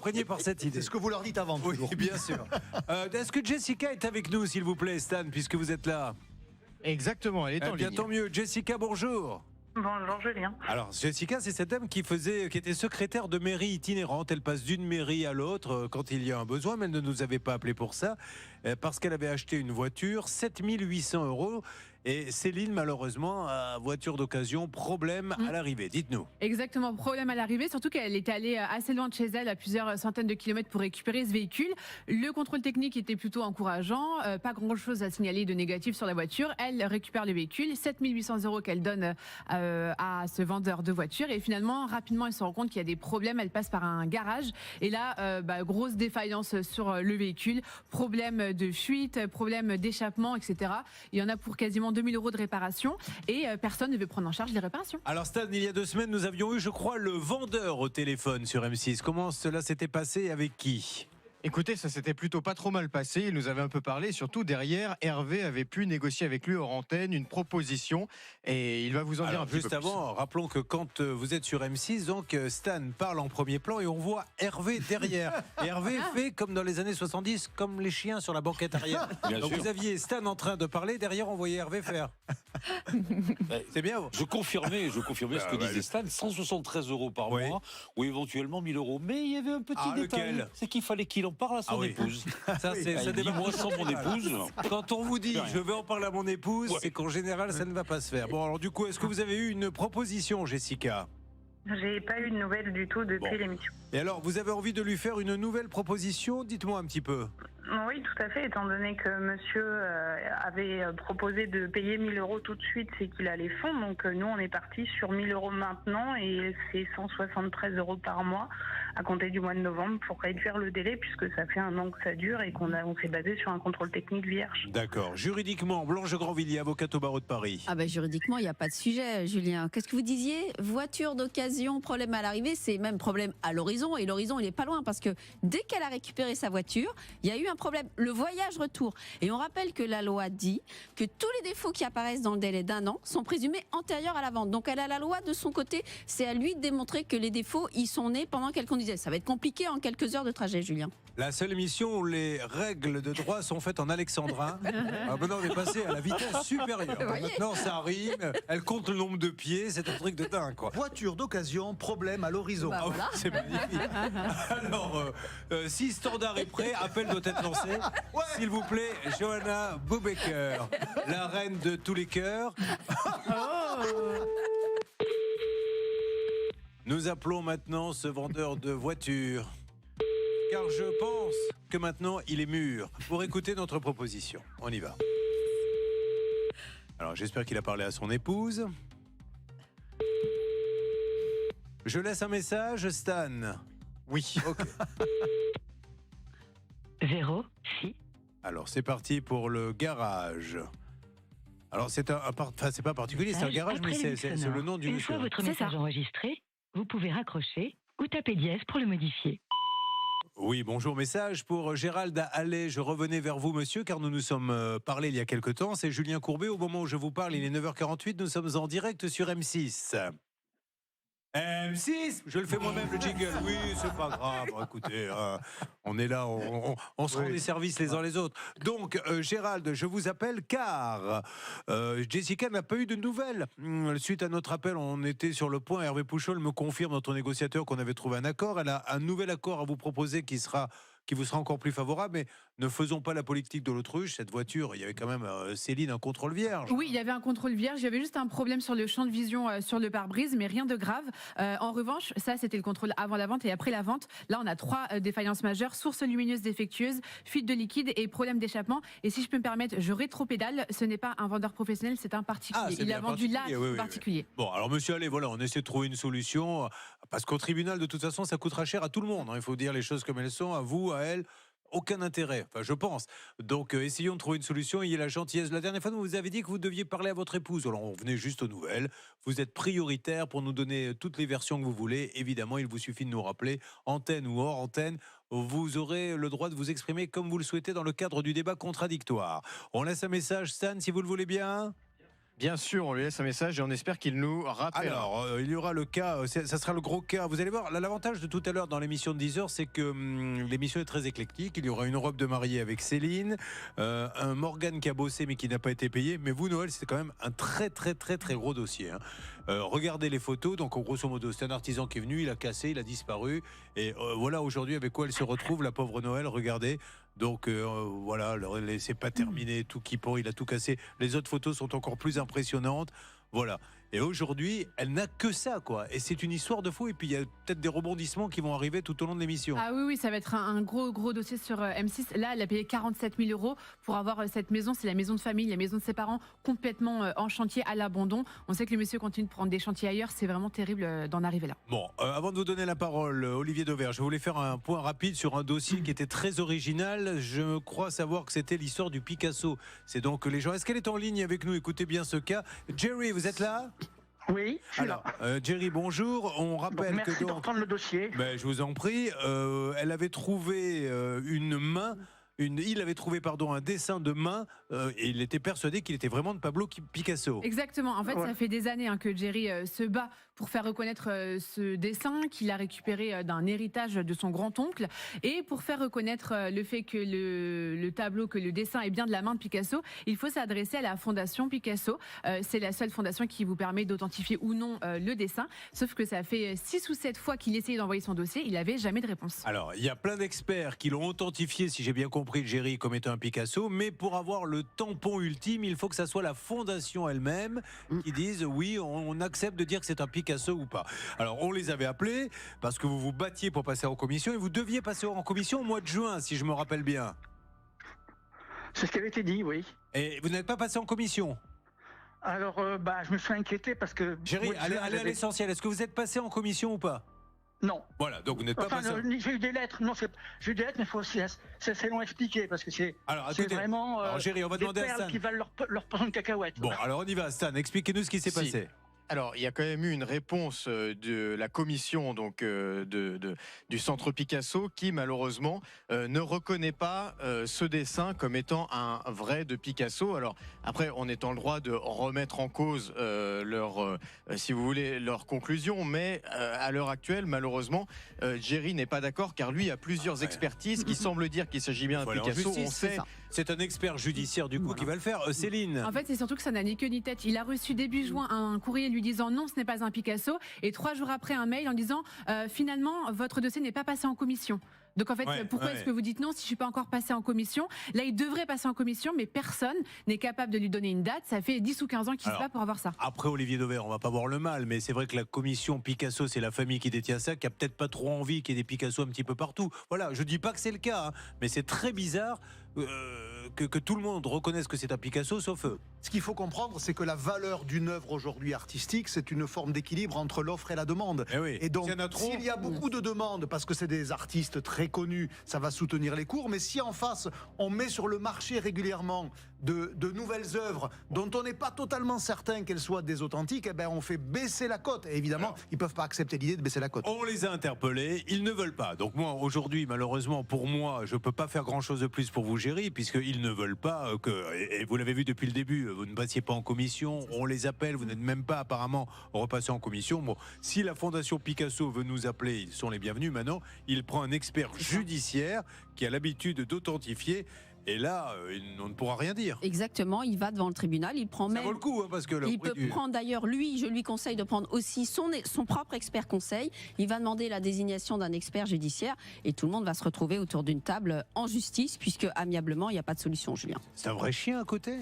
imprégné par cette idée. C'est ce que vous leur dites avant. Oui, toujours. bien sûr. Est-ce que Jessica est avec nous, s'il vous plaît, Stan, puisque vous êtes là? Exactement, elle est en Bien, ligne. tant mieux. Jessica, bonjour. Bonjour Julien. Alors, Jessica, c'est cette dame qui était secrétaire de mairie itinérante. Elle passe d'une mairie à l'autre quand il y a un besoin, mais elle ne nous avait pas appelé pour ça, parce qu'elle avait acheté une voiture, 7 800 €. Et Céline, malheureusement, voiture d'occasion, problème à l'arrivée. Dites-nous. Exactement, problème à l'arrivée, surtout qu'elle était allée assez loin de chez elle, à plusieurs centaines de kilomètres pour récupérer ce véhicule. Le contrôle technique était plutôt encourageant, pas grand-chose à signaler de négatif sur la voiture. Elle récupère le véhicule, 7 800 € qu'elle donne à ce vendeur de voiture. Et finalement, rapidement, elle se rend compte qu'il y a des problèmes. Elle passe par un garage. Et là, grosse défaillance sur le véhicule, problème de fuite, problème d'échappement, etc. Il y en a pour quasiment 2 000 € de réparation et personne ne veut prendre en charge les réparations. Alors Stan, il y a 2 semaines, nous avions eu, je crois, le vendeur au téléphone sur M6. Comment cela s'était passé et avec qui ? Écoutez, ça s'était plutôt pas trop mal passé. Il nous avait un peu parlé. Et surtout, derrière, Hervé avait pu négocier avec lui hors antenne une proposition. Et il va vous en dire un petit peu juste avant, rappelons que quand vous êtes sur M6, donc Stan parle en premier plan et on voit Hervé derrière. Et Hervé fait comme dans les années 70, comme les chiens sur la banquette arrière. Donc vous aviez Stan en train de parler, derrière on voyait Hervé faire. C'est bien. Je confirmais ce que disait Stan, 173 € par mois, ou éventuellement 1 000 €. Mais il y avait un petit détail, lequel c'est qu'il fallait qu'il en parle à son épouse. Ça, ça démarre. Moi sans mon épouse. Quand on vous dit je vais en parler à mon épouse, c'est qu'en général ça ne va pas se faire. Bon alors du coup, est-ce que vous avez eu une proposition, Jessica ? J'ai pas eu de nouvelles du tout depuis l'émission. Et alors, vous avez envie de lui faire une nouvelle proposition ? Dites-moi un petit peu. Oui, tout à fait. Étant donné que monsieur avait proposé de payer 1 000 € tout de suite, c'est qu'il a les fonds. Donc nous, on est parti sur 1 000 € maintenant et c'est 173 € par mois à compter du mois de novembre pour réduire le délai puisque ça fait 1 an que ça dure et on s'est basé sur un contrôle technique vierge. D'accord. Juridiquement, Blanche Grandvilliers, avocate au barreau de Paris. Juridiquement, il n'y a pas de sujet, Julien. Qu'est-ce que vous disiez ? Voiture d'occasion, problème à l'arrivée, c'est même problème à l'horizon. Et l'horizon, il n'est pas loin parce que dès qu'elle a récupéré sa voiture, il y a eu un problème. Le voyage-retour. Et on rappelle que la loi dit que tous les défauts qui apparaissent dans le délai d'1 an sont présumés antérieurs à la vente. Donc elle a la loi de son côté. C'est à lui de démontrer que les défauts, ils sont nés pendant qu'elle conduisait. Ça va être compliqué en quelques heures de trajet, Julien. La seule émission où les règles de droit sont faites en alexandrin. Maintenant, on est passé à la vitesse supérieure. Maintenant, ça rime. Elle compte le nombre de pieds. C'est un truc de dingue, quoi. Voiture d'occasion, problème à l'horizon. Voilà. C'est magnifique. Alors, si Standard est prêt, appel doit être lancé. S'il vous plaît, Johanna Boubaker, la reine de tous les cœurs. Nous appelons maintenant ce vendeur de voitures. Car je pense que maintenant, il est mûr pour écouter notre proposition. On y va. Alors, j'espère qu'il a parlé à son épouse. Je laisse un message, Stan. Oui. Ok. 06. Alors, c'est parti pour le garage. Alors, c'est c'est pas particulier, c'est un garage, mais c'est le nom du Une monsieur. fois votre message enregistré, vous pouvez raccrocher ou taper dièse pour le modifier. Oui, bonjour, message pour Gérald à Alais. Je revenais vers vous, monsieur, car nous nous sommes parlé il y a quelque temps. C'est Julien Courbet. Au moment où je vous parle, il est 9h48. Nous sommes en direct sur M6. M6, je le fais moi-même le jingle. Oui, c'est pas grave. Écoutez, on est là, on se rend des services les uns les autres. Donc, Gérald, je vous appelle car Jessica n'a pas eu de nouvelles. Suite à notre appel, on était sur le point. Hervé Pouchol me confirme, notre négociateur, qu'on avait trouvé un accord. Elle a un nouvel accord à vous proposer qui vous sera encore plus favorable, mais ne faisons pas la politique de l'autruche. Cette voiture, il y avait quand même, Céline, un contrôle vierge. Oui, il y avait un contrôle vierge. Il y avait juste un problème sur le champ de vision sur le pare-brise, mais rien de grave. En revanche, ça, c'était le contrôle avant la vente et après la vente. Là, on a 3 défaillances majeures: source lumineuse défectueuse, fuite de liquide et problème d'échappement. Et si je peux me permettre, je rétropédale. Ce n'est pas un vendeur professionnel, c'est un particulier. Il a vendu là, particulier. Bon, alors monsieur, allez, voilà, on essaie de trouver une solution. Parce qu'au tribunal, de toute façon, ça coûtera cher à tout le monde. Il faut dire les choses comme elles sont, à vous, à elle. Aucun intérêt, enfin je pense. Donc essayons de trouver une solution. Ayez la gentillesse. La dernière fois, vous avez dit que vous deviez parler à votre épouse. Alors on venait juste aux nouvelles. Vous êtes prioritaire pour nous donner toutes les versions que vous voulez. Évidemment, il vous suffit de nous rappeler, antenne ou hors antenne. Vous aurez le droit de vous exprimer comme vous le souhaitez dans le cadre du débat contradictoire. On laisse un message, Stan, si vous le voulez bien. Bien sûr, on lui laisse un message et on espère qu'il nous rappelle. Alors, il y aura le cas, ça sera le gros cas. Vous allez voir, l'avantage de tout à l'heure dans l'émission de 10h, c'est que l'émission est très éclectique. Il y aura une robe de mariée avec Céline, un Morgane qui a bossé mais qui n'a pas été payé. Mais vous, Noël, c'est quand même un très gros dossier. Hein. Regardez les photos. Donc, grosso modo, c'est un artisan qui est venu, il a cassé, il a disparu. Et voilà aujourd'hui avec quoi elle se retrouve, la pauvre Noël. Regardez. Donc voilà, c'est pas terminé, tout qui pend, il a tout cassé. Les autres photos sont encore plus impressionnantes. Voilà. Et aujourd'hui, elle n'a que ça, quoi. Et c'est une histoire de fou. Et puis il y a peut-être des rebondissements qui vont arriver tout au long de l'émission. Ah oui, ça va être un gros dossier sur M6. Là, elle a payé 47 000 € pour avoir cette maison. C'est la maison de famille, la maison de ses parents, complètement en chantier, à l'abandon. On sait que le monsieur continue de prendre des chantiers ailleurs. C'est vraiment terrible d'en arriver là. Bon, avant de vous donner la parole, Olivier Dauvert, je voulais faire un point rapide sur un dossier qui était très original. Je crois savoir que c'était l'histoire du Picasso. C'est donc les gens. Est-ce qu'elle est en ligne avec nous? Écoutez bien ce cas. Jerry, vous êtes là? Oui, je suis là. Jerry, bonjour. On rappelle merci que de reprendre le dossier. Je vous en prie. Elle avait trouvé une main. Il avait trouvé un dessin de main et il était persuadé qu'il était vraiment de Pablo Picasso. Exactement. En fait, ça fait des années que Jerry se bat pour faire reconnaître ce dessin qu'il a récupéré d'un héritage de son grand-oncle et pour faire reconnaître le fait que le tableau, que le dessin est bien de la main de Picasso, il faut s'adresser à la Fondation Picasso. C'est la seule fondation qui vous permet d'authentifier ou non le dessin. Sauf que ça fait 6 ou 7 fois qu'il essayait d'envoyer son dossier, il n'avait jamais de réponse. Alors, il y a plein d'experts qui l'ont authentifié, si j'ai bien compris, Jerry, comme étant un Picasso, mais pour avoir le tampon ultime, il faut que ça soit la fondation elle-même qui dise oui, on accepte de dire que c'est un Picasso ou pas. Alors, on les avait appelés parce que vous vous battiez pour passer en commission et vous deviez passer en commission au mois de juin, si je me rappelle bien. C'est ce qui avait été dit, oui. Et vous n'êtes pas passé en commission? Alors, je me suis inquiété parce que... Jerry, allez à l'essentiel. Est-ce que vous êtes passé en commission ou pas? Non. Voilà, donc vous n'êtes pas passé. J'ai eu des lettres. Non, j'ai eu des lettres, mais c'est long à expliquer parce que c'est vraiment Jerry, on va des demander perles à Stan qui valent leur portion de cacahuètes. Bon, alors on y va, Stan. Expliquez-nous ce qui s'est passé. Alors, il y a quand même eu une réponse de la commission donc, du Centre Picasso qui, malheureusement, ne reconnaît pas ce dessin comme étant un vrai de Picasso. Alors, après, on est en droit de remettre en cause si vous voulez, leur conclusion, mais à l'heure actuelle, malheureusement, Jerry n'est pas d'accord car lui a plusieurs expertises qui semblent dire qu'il s'agit bien d'un Picasso. On sait. C'est un expert judiciaire du coup qui va le faire. Céline. En fait, c'est surtout que ça n'a ni queue ni tête. Il a reçu début juin un courrier lui disant non, ce n'est pas un Picasso, et 3 jours après un mail en disant finalement votre dossier n'est pas passé en commission. Donc en fait, pourquoi est-ce que vous dites non si je ne suis pas encore passé en commission? Là, il devrait passer en commission, mais personne n'est capable de lui donner une date. Ça fait 10 ou 15 ans qu'il se bat pour avoir ça. Après, Olivier Dauvert, on va pas voir le mal, mais c'est vrai que la commission Picasso, c'est la famille qui détient ça, qui a peut-être pas trop envie qu'il y ait des Picasso un petit peu partout. Voilà, je dis pas que c'est le cas, hein, mais c'est très bizarre que tout le monde reconnaisse que c'est un Picasso, sauf eux. Ce qu'il faut comprendre, c'est que la valeur d'une œuvre aujourd'hui artistique, c'est une forme d'équilibre entre l'offre et la demande. Et donc, s'il y a beaucoup de demandes, parce que c'est des artistes très connus, ça va soutenir les cours, mais si en face, on met sur le marché régulièrement de nouvelles œuvres dont on n'est pas totalement certain qu'elles soient des authentiques, eh ben on fait baisser la cote. Et évidemment, ils ne peuvent pas accepter l'idée de baisser la cote. On les a interpellés, ils ne veulent pas. Donc moi, aujourd'hui, malheureusement, pour moi, je ne peux pas faire grand-chose de plus pour vous, Jerry, puisqu'ils ne veulent pas et vous l'avez vu depuis le début, vous ne passiez pas en commission, on les appelle, vous n'êtes même pas apparemment repassé en commission. Bon, si la Fondation Picasso veut nous appeler, ils sont les bienvenus. Maintenant, il prend un expert judiciaire qui a l'habitude d'authentifier. Et là, on ne pourra rien dire. Exactement, il va devant le tribunal, il prend Ça vaut le coup, hein, parce que il peut prendre d'ailleurs, je lui conseille de prendre aussi son propre expert conseil. Il va demander la désignation d'un expert judiciaire et tout le monde va se retrouver autour d'une table en justice, puisque amiablement, il n'y a pas de solution, Julien. C'est un vrai chien à côté.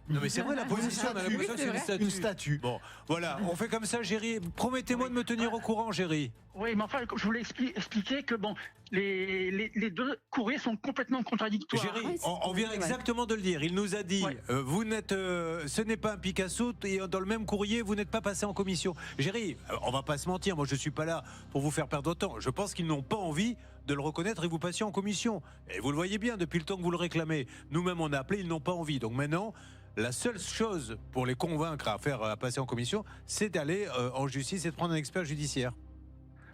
Non mais c'est vrai, la position, on a l'impression que c'est une statue. Bon, voilà, on fait comme ça, Jerry. Promettez-moi de me tenir au courant, Jerry. Oui, mais enfin, je voulais expliquer que bon, les deux courriers sont complètement contradictoires. Jerry, on vient exactement de le dire. Il nous a dit, vous n'êtes, ce n'est pas un Picasso, et dans le même courrier, vous n'êtes pas passé en commission. Jerry, on va pas se mentir, moi je suis pas là pour vous faire perdre de temps. Je pense qu'ils n'ont pas envie de le reconnaître et vous passiez en commission. Et vous le voyez bien, depuis le temps que vous le réclamez. Nous-mêmes, on a appelé, ils n'ont pas envie. Donc maintenant, la seule chose pour les convaincre à passer en commission, c'est d'aller en justice et de prendre un expert judiciaire.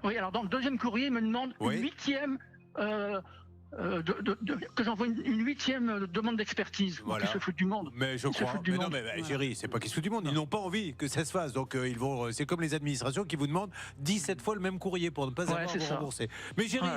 Oui, alors dans le deuxième courrier, il me demande une 8e que j'envoie une 8e demande d'expertise. Voilà. Ils se foutent du monde. Mais je crois. Mais non, mais Géry, c'est pas qu'ils se foutent du monde. Ils n'ont pas envie que ça se fasse. Donc ils vont. C'est comme les administrations qui vous demandent 17 fois le même courrier pour ne pas avoir à vous rembourser. Mais Géry,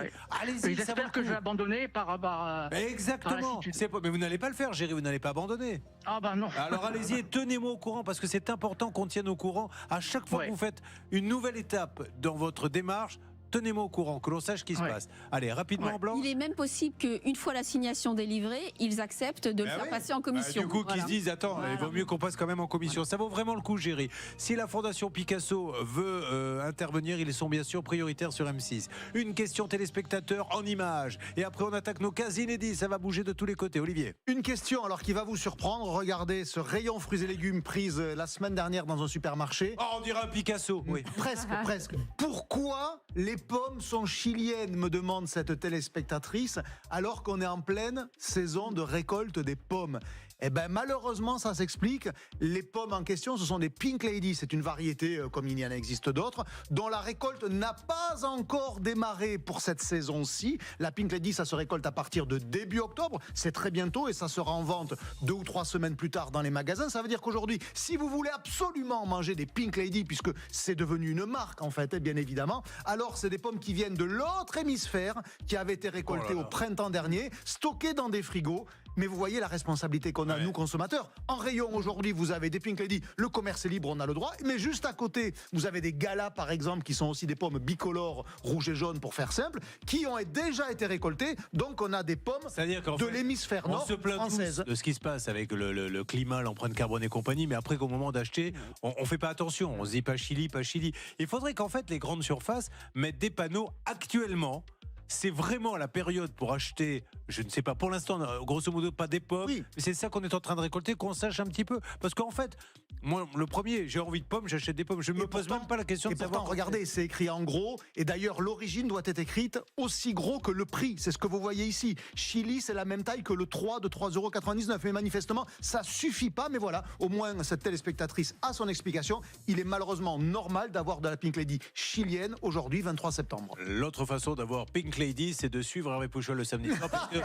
allez-y. J'espère que je vais abandonner par rapport à. Exactement. Mais vous n'allez pas le faire, Géry. Vous n'allez pas abandonner. Ah ben non. Alors allez-y et tenez-moi au courant parce que c'est important qu'on tienne au courant à chaque fois que vous faites une nouvelle étape dans votre démarche. Tenez-moi au courant, que l'on sache ce qui se passe. Allez, rapidement, Blanche. Il est même possible qu'une fois l'assignation délivrée, ils acceptent de le faire passer en commission. Du coup, qu'ils se disent, attends, il vaut mieux qu'on passe quand même en commission. Ça vaut vraiment le coup, Géry. Si la Fondation Picasso veut intervenir, ils sont bien sûr prioritaires sur M6. Une question téléspectateur en images. Et après, on attaque nos cas inédits. Ça va bouger de tous les côtés. Olivier. Une question, alors qui va vous surprendre. Regardez ce rayon fruits et légumes prise la semaine dernière dans un supermarché. Oh, on dirait un Picasso. Oui. Presque. Pourquoi les pommes sont chiliennes, me demande cette téléspectatrice, alors qu'on est en pleine saison de récolte des pommes. Eh bien, malheureusement, ça s'explique. Les pommes en question, ce sont des Pink Lady. C'est une variété, comme il y en existe d'autres, dont la récolte n'a pas encore démarré pour cette saison-ci. La Pink Lady, ça se récolte à partir de début octobre. C'est très bientôt et ça sera en vente 2 ou 3 semaines plus tard dans les magasins. Ça veut dire qu'aujourd'hui, si vous voulez absolument manger des Pink Lady, puisque c'est devenu une marque, en fait, bien évidemment, alors c'est des pommes qui viennent de l'autre hémisphère, qui avaient été récoltées au printemps dernier, stockées dans des frigos. Mais vous voyez la responsabilité qu'on a, nous, consommateurs. En rayon, aujourd'hui, vous avez des Pink Lady. Le commerce est libre, on a le droit. Mais juste à côté, vous avez des galas, par exemple, qui sont aussi des pommes bicolores, rouge et jaune, pour faire simple, qui ont déjà été récoltées. Donc, on a des pommes de l'hémisphère nord française. De ce qui se passe avec le climat, l'empreinte carbone et compagnie. Mais après, qu'au moment d'acheter, on fait pas attention. On se dit pas Chili, pas Chili. Il faudrait qu'en fait, les grandes surfaces mettent des panneaux actuellement. C'est vraiment la période pour acheter, je ne sais pas, pour l'instant, grosso modo, pas des pommes, mais c'est ça qu'on est en train de récolter, qu'on sache un petit peu. Parce qu'en fait, moi, le premier, j'ai envie de pommes, j'achète des pommes. Je ne me pose même pas la question de savoir. Regardez, c'est écrit en gros, et d'ailleurs, l'origine doit être écrite aussi gros que le prix. C'est ce que vous voyez ici. Chili, c'est la même taille que le 3 de 3,99 €. Mais manifestement, ça suffit pas. Mais voilà, au moins, cette téléspectatrice a son explication. Il est malheureusement normal d'avoir de la Pink Lady chilienne aujourd'hui, 23 septembre. L'autre façon d'avoir Pink Lady, c'est de suivre Hervé Pouchol le samedi soir, parce que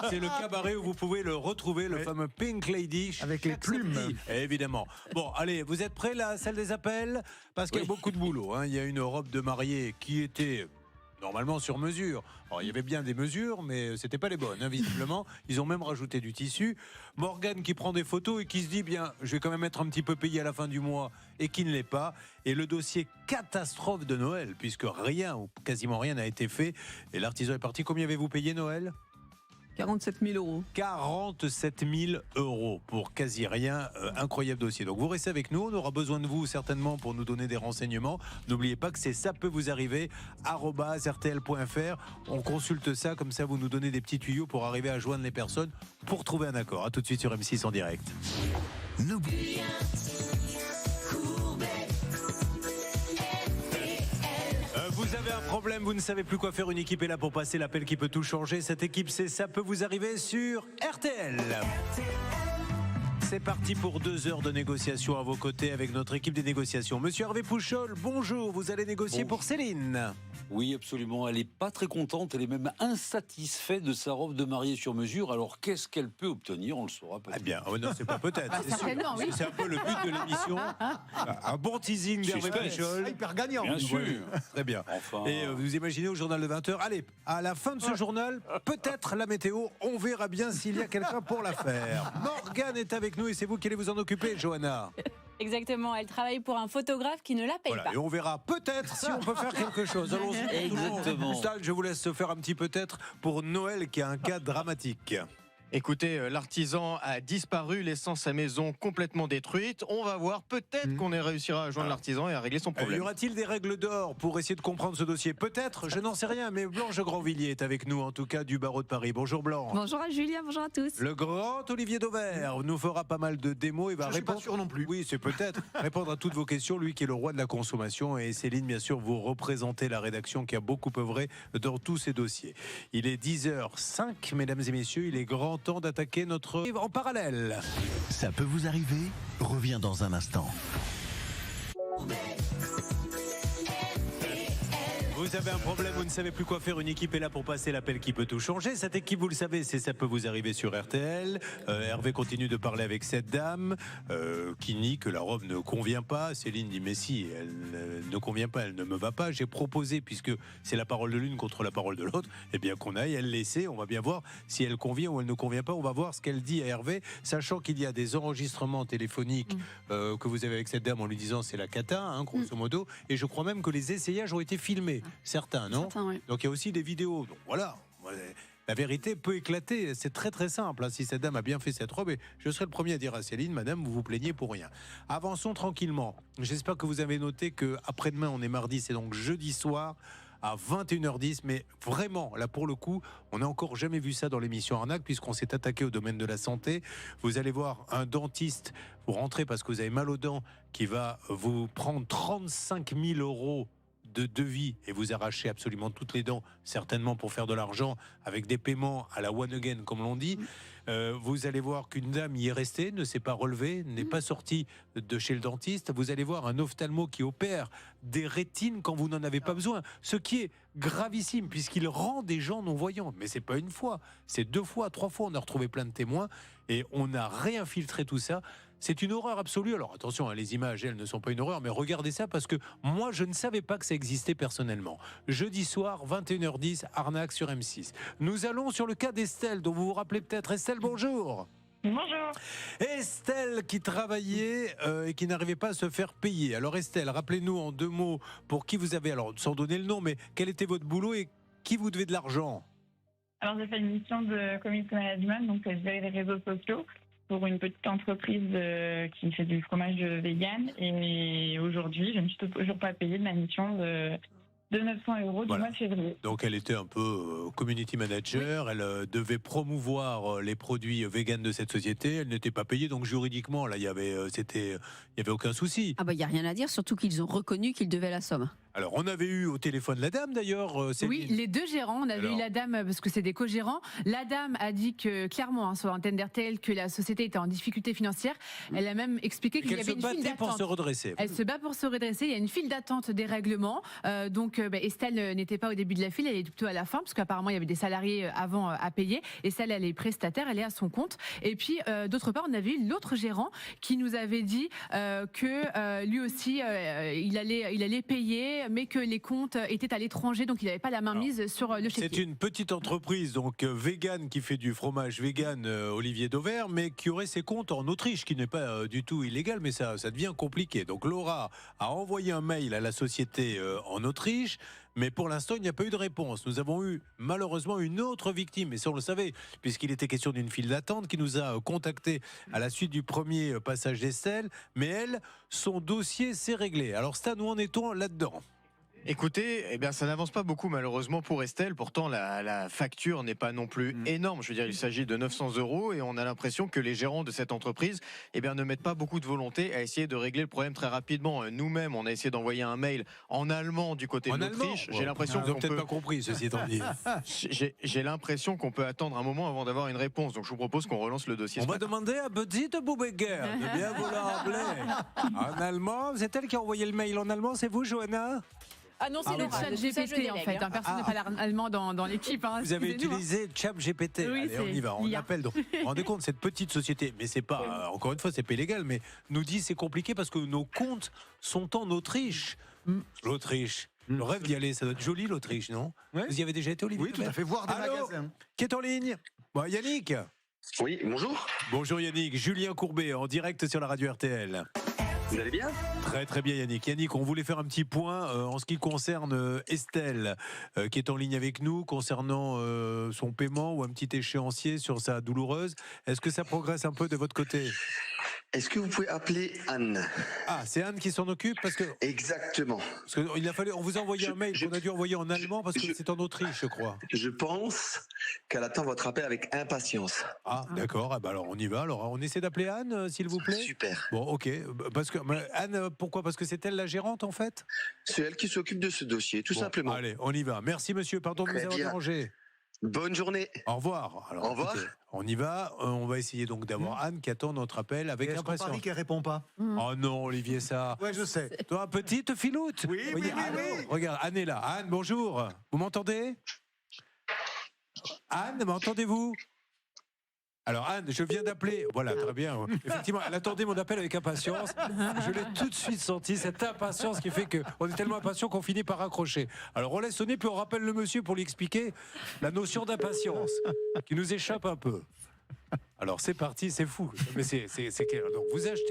c'est le cabaret où vous pouvez le retrouver, le fameux Pink Lady. Avec les plumes. Samedi, évidemment. Bon, allez, vous êtes prêts là, salle des appels? Parce qu'il y a beaucoup de boulot. Il y a une robe de mariée qui était normalement sur mesure. Alors, il y avait bien des mesures, mais c'était pas les bonnes, visiblement. Ils ont même rajouté du tissu. Morgane qui prend des photos et qui se dit, bien, je vais quand même être un petit peu payé à la fin du mois, et qui ne l'est pas. Et le dossier catastrophe de Noël, puisque rien, ou quasiment rien n'a été fait. Et l'artisan est parti. Combien avez-vous payé Noël? 47 000 €. 47 000 € pour quasi rien. Incroyable dossier. Donc vous restez avec nous. On aura besoin de vous certainement pour nous donner des renseignements. N'oubliez pas que ça peut vous arriver @rtl.fr. On consulte ça, comme ça vous nous donnez des petits tuyaux pour arriver à joindre les personnes pour trouver un accord. A tout de suite sur M6 en direct. N'oubliez Vous avez un problème, vous ne savez plus quoi faire, une équipe est là pour passer l'appel qui peut tout changer. Cette équipe, c'est Ça peut vous arriver sur RTL. C'est parti pour 2 heures de négociation à vos côtés avec notre équipe des négociations. Monsieur Hervé Pouchol, bonjour, vous allez négocier pour Céline. Oui, absolument. Elle n'est pas très contente, elle est même insatisfaite de sa robe de mariée sur mesure. Alors, qu'est-ce qu'elle peut obtenir? On le saura peut-être. Eh bien, non, c'est pas peut-être. C'est un peu le but de l'émission. Un bon teasing d'Hervé Pouchol. Hyper gagnant. Bien sûr. Très bien. Enfin... Et vous imaginez au journal de 20h, allez, à la fin de ce journal, peut-être la météo, on verra bien s'il y a quelqu'un pour la faire. Morgane est avec nous et c'est vous qui allez vous en occuper, Johanna. Exactement, elle travaille pour un photographe qui ne la paye pas. Et on verra peut-être si on peut faire quelque chose. Allons-y. Exactement. Ça, je vous laisse faire un petit peut-être pour Noël qui a un cas dramatique. Écoutez, l'artisan a disparu, laissant sa maison complètement détruite. On va voir, peut-être qu'on réussira à joindre l'artisan et à régler son problème. Y aura-t-il des règles d'or pour essayer de comprendre ce dossier? Peut-être, je n'en sais rien, mais Blanche Grandvilliers est avec nous, en tout cas du barreau de Paris. Bonjour Blanche. Bonjour à Julien, bonjour à tous. Le grand Olivier Dauvert nous fera pas mal de démos et va répondre. Je suis pas sûr non plus. Oui, c'est peut-être répondre à toutes vos questions, lui qui est le roi de la consommation. Et Céline, bien sûr, vous représentez la rédaction qui a beaucoup œuvré dans tous ces dossiers. Il est 10h05, mesdames et messieurs, il est grand temps d'attaquer notre en parallèle. Ça peut vous arriver, revient dans un instant. Vous Vous avez un problème, vous ne savez plus quoi faire, une équipe est là pour passer l'appel qui peut tout changer. Cette équipe, vous le savez, ça peut vous arriver sur RTL. Hervé continue de parler avec cette dame qui nie que la robe ne convient pas. Céline dit mais si, elle ne convient pas, elle ne me va pas. J'ai proposé, puisque c'est la parole de l'une contre la parole de l'autre, eh bien qu'on aille, elle l'essaie, on va bien voir si elle convient ou elle ne convient pas. On va voir ce qu'elle dit à Hervé, sachant qu'il y a des enregistrements téléphoniques que vous avez avec cette dame en lui disant c'est la cata, hein, grosso modo, et je crois même que les essayages ont été filmés. Certains, non? Certains, oui. Donc il y a aussi des vidéos. Donc voilà, la vérité peut éclater. C'est très très simple. Hein. Si cette dame a bien fait cette robe, et je serai le premier à dire à Céline, madame, vous vous plaignez pour rien. Avançons tranquillement. J'espère que vous avez noté que après-demain, on est mardi, c'est donc jeudi soir à 21h10, mais vraiment, là pour le coup, on n'a encore jamais vu ça dans l'émission Arnaque, puisqu'on s'est attaqué au domaine de la santé. Vous allez voir un dentiste, vous rentrez parce que vous avez mal aux dents, qui va vous prendre 35 000 € de devis et vous arracher absolument toutes les dents, certainement pour faire de l'argent avec des paiements à la one again, comme l'on dit. Vous allez voir qu'une dame y est restée, ne s'est pas relevée, n'est pas sortie de chez le dentiste. Vous allez voir un ophtalmo qui opère des rétines quand vous n'en avez pas besoin, ce qui est gravissime puisqu'il rend des gens non-voyants. Mais c'est pas une fois, c'est 2 fois, 3 fois. On a retrouvé plein de témoins et on a réinfiltré tout ça. C'est une horreur absolue. Alors attention, hein, les images, elles ne sont pas une horreur, mais regardez ça parce que moi, je ne savais pas que ça existait personnellement. Jeudi soir, 21h10, Arnaque sur M6. Nous allons sur le cas d'Estelle, dont vous vous rappelez peut-être. Estelle, bonjour. Bonjour. Estelle qui travaillait et qui n'arrivait pas à se faire payer. Alors Estelle, rappelez-nous en 2 mots pour qui vous avez, alors sans donner le nom, mais quel était votre boulot et qui vous devez de l'argent? Alors, j'ai fait une mission de community management, donc je gérais les réseaux sociaux pour une petite entreprise qui fait du fromage vegan. Et aujourd'hui, je ne suis toujours pas payée de ma mission de 900 € du mois de février. Donc elle était un peu community manager, elle devait promouvoir les produits vegan de cette société, elle n'était pas payée, donc juridiquement, là, il y avait aucun souci. Ah bah il n'y a rien à dire, surtout qu'ils ont reconnu qu'ils devaient la somme. Alors, on avait eu au téléphone la dame, d'ailleurs. Oui, les 2 gérants. On avait eu la dame, parce que c'est des co-gérants. La dame a dit que, clairement, sur l'antenne d'RTL, que la société était en difficulté financière. Elle a même expliqué qu'il y avait une file d'attente. Elle se battait pour se redresser. Elle se bat pour se redresser. Il y a une file d'attente des règlements. Donc, Estelle n'était pas au début de la file, elle est plutôt à la fin, parce qu'apparemment, il y avait des salariés avant à payer. Estelle, elle est prestataire, elle est à son compte. Et puis, d'autre part, on avait eu l'autre gérant qui nous avait dit que lui aussi, il allait payer, mais que les comptes étaient à l'étranger, donc il n'avait pas la main mise sur le chéquier. C'est une petite entreprise, donc vegan, qui fait du fromage vegan Olivier Dauvert, mais qui aurait ses comptes en Autriche, qui n'est pas du tout illégal, mais ça devient compliqué. Donc Laura a envoyé un mail à la société en Autriche, mais pour l'instant, il n'y a pas eu de réponse. Nous avons eu malheureusement une autre victime, et ça on le savait, puisqu'il était question d'une file d'attente qui nous a contacté à la suite du premier passage d'Estelle, mais elle, son dossier s'est réglé. Alors Stan, où en est-on là-dedans ? Écoutez, eh bien, ça n'avance pas beaucoup malheureusement pour Estelle. Pourtant, la facture n'est pas non plus énorme. Je veux dire, il s'agit de 900 € et on a l'impression que les gérants de cette entreprise, eh bien, ne mettent pas beaucoup de volonté à essayer de régler le problème très rapidement. Nous-mêmes, on a essayé d'envoyer un mail en allemand du côté de l'Autriche. J'ai l'impression qu'on peut... pas compris, ceci étant dit. J'ai l'impression qu'on peut attendre un moment avant d'avoir une réponse. Donc, je vous propose qu'on relance le dossier. On va demander à petite Boubéguer de bien vouloir appeler en allemand. C'est elle qui a envoyé le mail en allemand, c'est vous, Johanna? Ah non, c'est le chat GPT en fait. Personne ne parle allemand dans l'équipe. Hein, vous avez utilisé ChatGPT. Oui, allez, on y va. On appelle. Donc, vous vous rendez compte, cette petite société, mais c'est pas, encore une fois, c'est pas illégal, mais nous dit c'est compliqué parce que nos comptes sont en Autriche. L'Autriche. Le rêve d'y aller, ça doit être joli l'Autriche, non? Vous y avez déjà été, Olivier? Oui, tout à fait. Voir des magasins. Qui est en ligne? Yannick. Oui, bonjour. Bonjour Yannick. Julien Courbet en direct sur la radio RTL. Vous allez bien? Très très bien Yannick. Yannick, on voulait faire un petit point en ce qui concerne Estelle qui est en ligne avec nous concernant son paiement ou un petit échéancier sur sa douloureuse. Est-ce que ça progresse un peu de votre côté? Est-ce que vous pouvez appeler Anne? Ah, c'est Anne qui s'en occupe parce que... Exactement. Parce qu'il a fallu, on vous a envoyé un mail qu'on a dû envoyer en allemand parce que c'est en Autriche, je crois. Je pense qu'elle attend votre appel avec impatience. Ah, d'accord. Ah, bah alors on y va. Alors on essaie d'appeler Anne, s'il vous plaît. Super. Bon, ok. Parce que Anne, pourquoi? Parce que c'est elle la gérante en fait? C'est elle qui s'occupe de ce dossier, tout simplement. Allez, on y va. Merci monsieur. Pardon de vous avoir dérangé. Bonne journée. Au revoir. Alors, Au revoir. écoutez, on y va. On va essayer donc d'avoir Anne qui attend notre appel avec Est-ce qu'on impatience. parie qu'elle répond pas? Oh non, Olivier, ça. Ouais, je sais. Toi, petite filoute. Oui. Regarde, Anne est là. Anne, bonjour. Vous m'entendez? Anne, m'entendez-vous? Alors Anne, je viens d'appeler. Voilà, très bien. Effectivement, elle attendait mon appel avec impatience. Je l'ai tout de suite senti, cette impatience qui fait qu'on est tellement impatient qu'on finit par raccrocher. Alors on laisse sonner, puis on rappelle le monsieur pour lui expliquer la notion d'impatience qui nous échappe un peu. Alors c'est parti, c'est fou. Mais c'est clair. Donc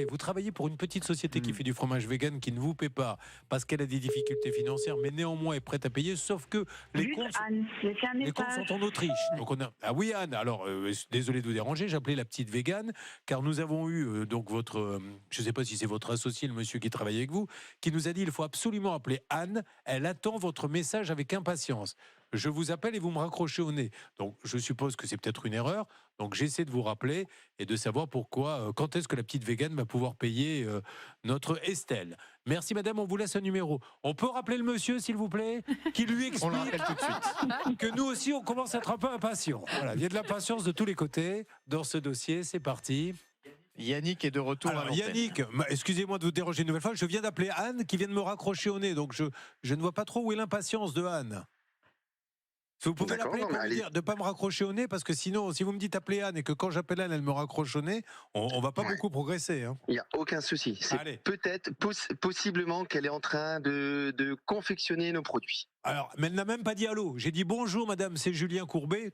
vous travaillez pour une petite société qui fait du fromage vegan qui ne vous paie pas parce qu'elle a des difficultés financières, mais néanmoins est prête à payer, sauf que les comptes sont en Autriche. Donc ah oui Anne, alors désolé de vous déranger, j'ai appelé la petite végane car nous avons eu donc votre, je ne sais pas si c'est votre associé, le monsieur qui travaille avec vous, qui nous a dit il faut absolument appeler Anne, elle attend votre message avec impatience. Je vous appelle et vous me raccrochez au nez. Donc, je suppose que c'est peut-être une erreur. Donc, j'essaie de vous rappeler et de savoir pourquoi, quand est-ce que la petite végane va pouvoir payer notre Estelle. Merci, madame. On vous laisse un numéro. On peut rappeler le monsieur, s'il vous plaît, qui lui explique que nous aussi, on commence à être un peu impatients. Voilà, il y a de l'impatience de tous les côtés dans ce dossier. C'est parti. Yannick est de retour. Alors, Yannick, excusez-moi de vous déranger une nouvelle fois. Je viens d'appeler Anne qui vient de me raccrocher au nez. Donc, je ne vois pas trop où est l'impatience de Anne. Vous pouvez l'appeler pour lui dire de ne pas me raccrocher au nez, parce que sinon, si vous me dites appeler Anne et que quand j'appelle Anne, elle me raccroche au nez, on ne va pas beaucoup progresser. Hein. Il n'y a aucun souci. C'est peut-être, possiblement qu'elle est en train de confectionner nos produits. Alors, mais elle n'a même pas dit allô. J'ai dit bonjour madame, c'est Julien Courbet.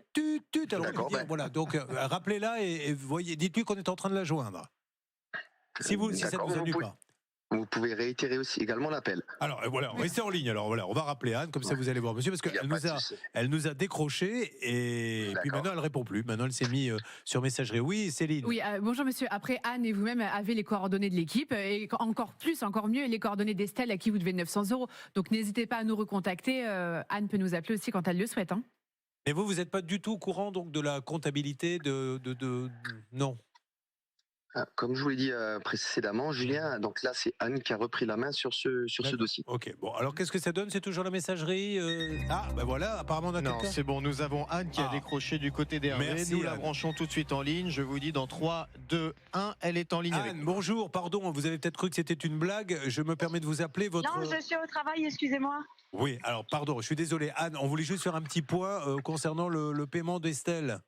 Alors, voilà, donc rappelez-la et voyez, dites-lui qu'on est en train de la joindre. Si ça ne vous ennuie pas. Vous pouvez réitérer aussi également l'appel. Alors voilà, restez en ligne. Alors voilà, on va rappeler Anne, comme ça vous allez voir monsieur, parce qu'elle nous a décroché et puis maintenant elle répond plus. Maintenant elle s'est mise sur messagerie. Oui, Céline. Oui, bonjour monsieur. Après Anne et vous-même avez les coordonnées de l'équipe et encore mieux les coordonnées d'Estelle à qui vous devez 900 €. Donc n'hésitez pas à nous recontacter. Anne peut nous appeler aussi quand elle le souhaite. Hein. Et vous n'êtes pas du tout au courant donc de la comptabilité non. Comme je vous l'ai dit précédemment, Julien, donc là c'est Anne qui a repris la main sur ce dossier. Ok, bon, alors qu'est-ce que ça donne? C'est toujours la messagerie Ah, ben voilà, apparemment on a Non, c'est bon, nous avons Anne qui a décroché du côté d'Hervé. Nous la branchons tout de suite en ligne. Je vous dis dans 3, 2, 1, elle est en ligne. Anne, avec nous. Bonjour, pardon, vous avez peut-être cru que c'était une blague. Je me permets de vous appeler votre... Non, je suis au travail, excusez-moi. Oui, alors pardon, je suis désolé. Anne, on voulait juste faire un petit point concernant le paiement d'Estelle.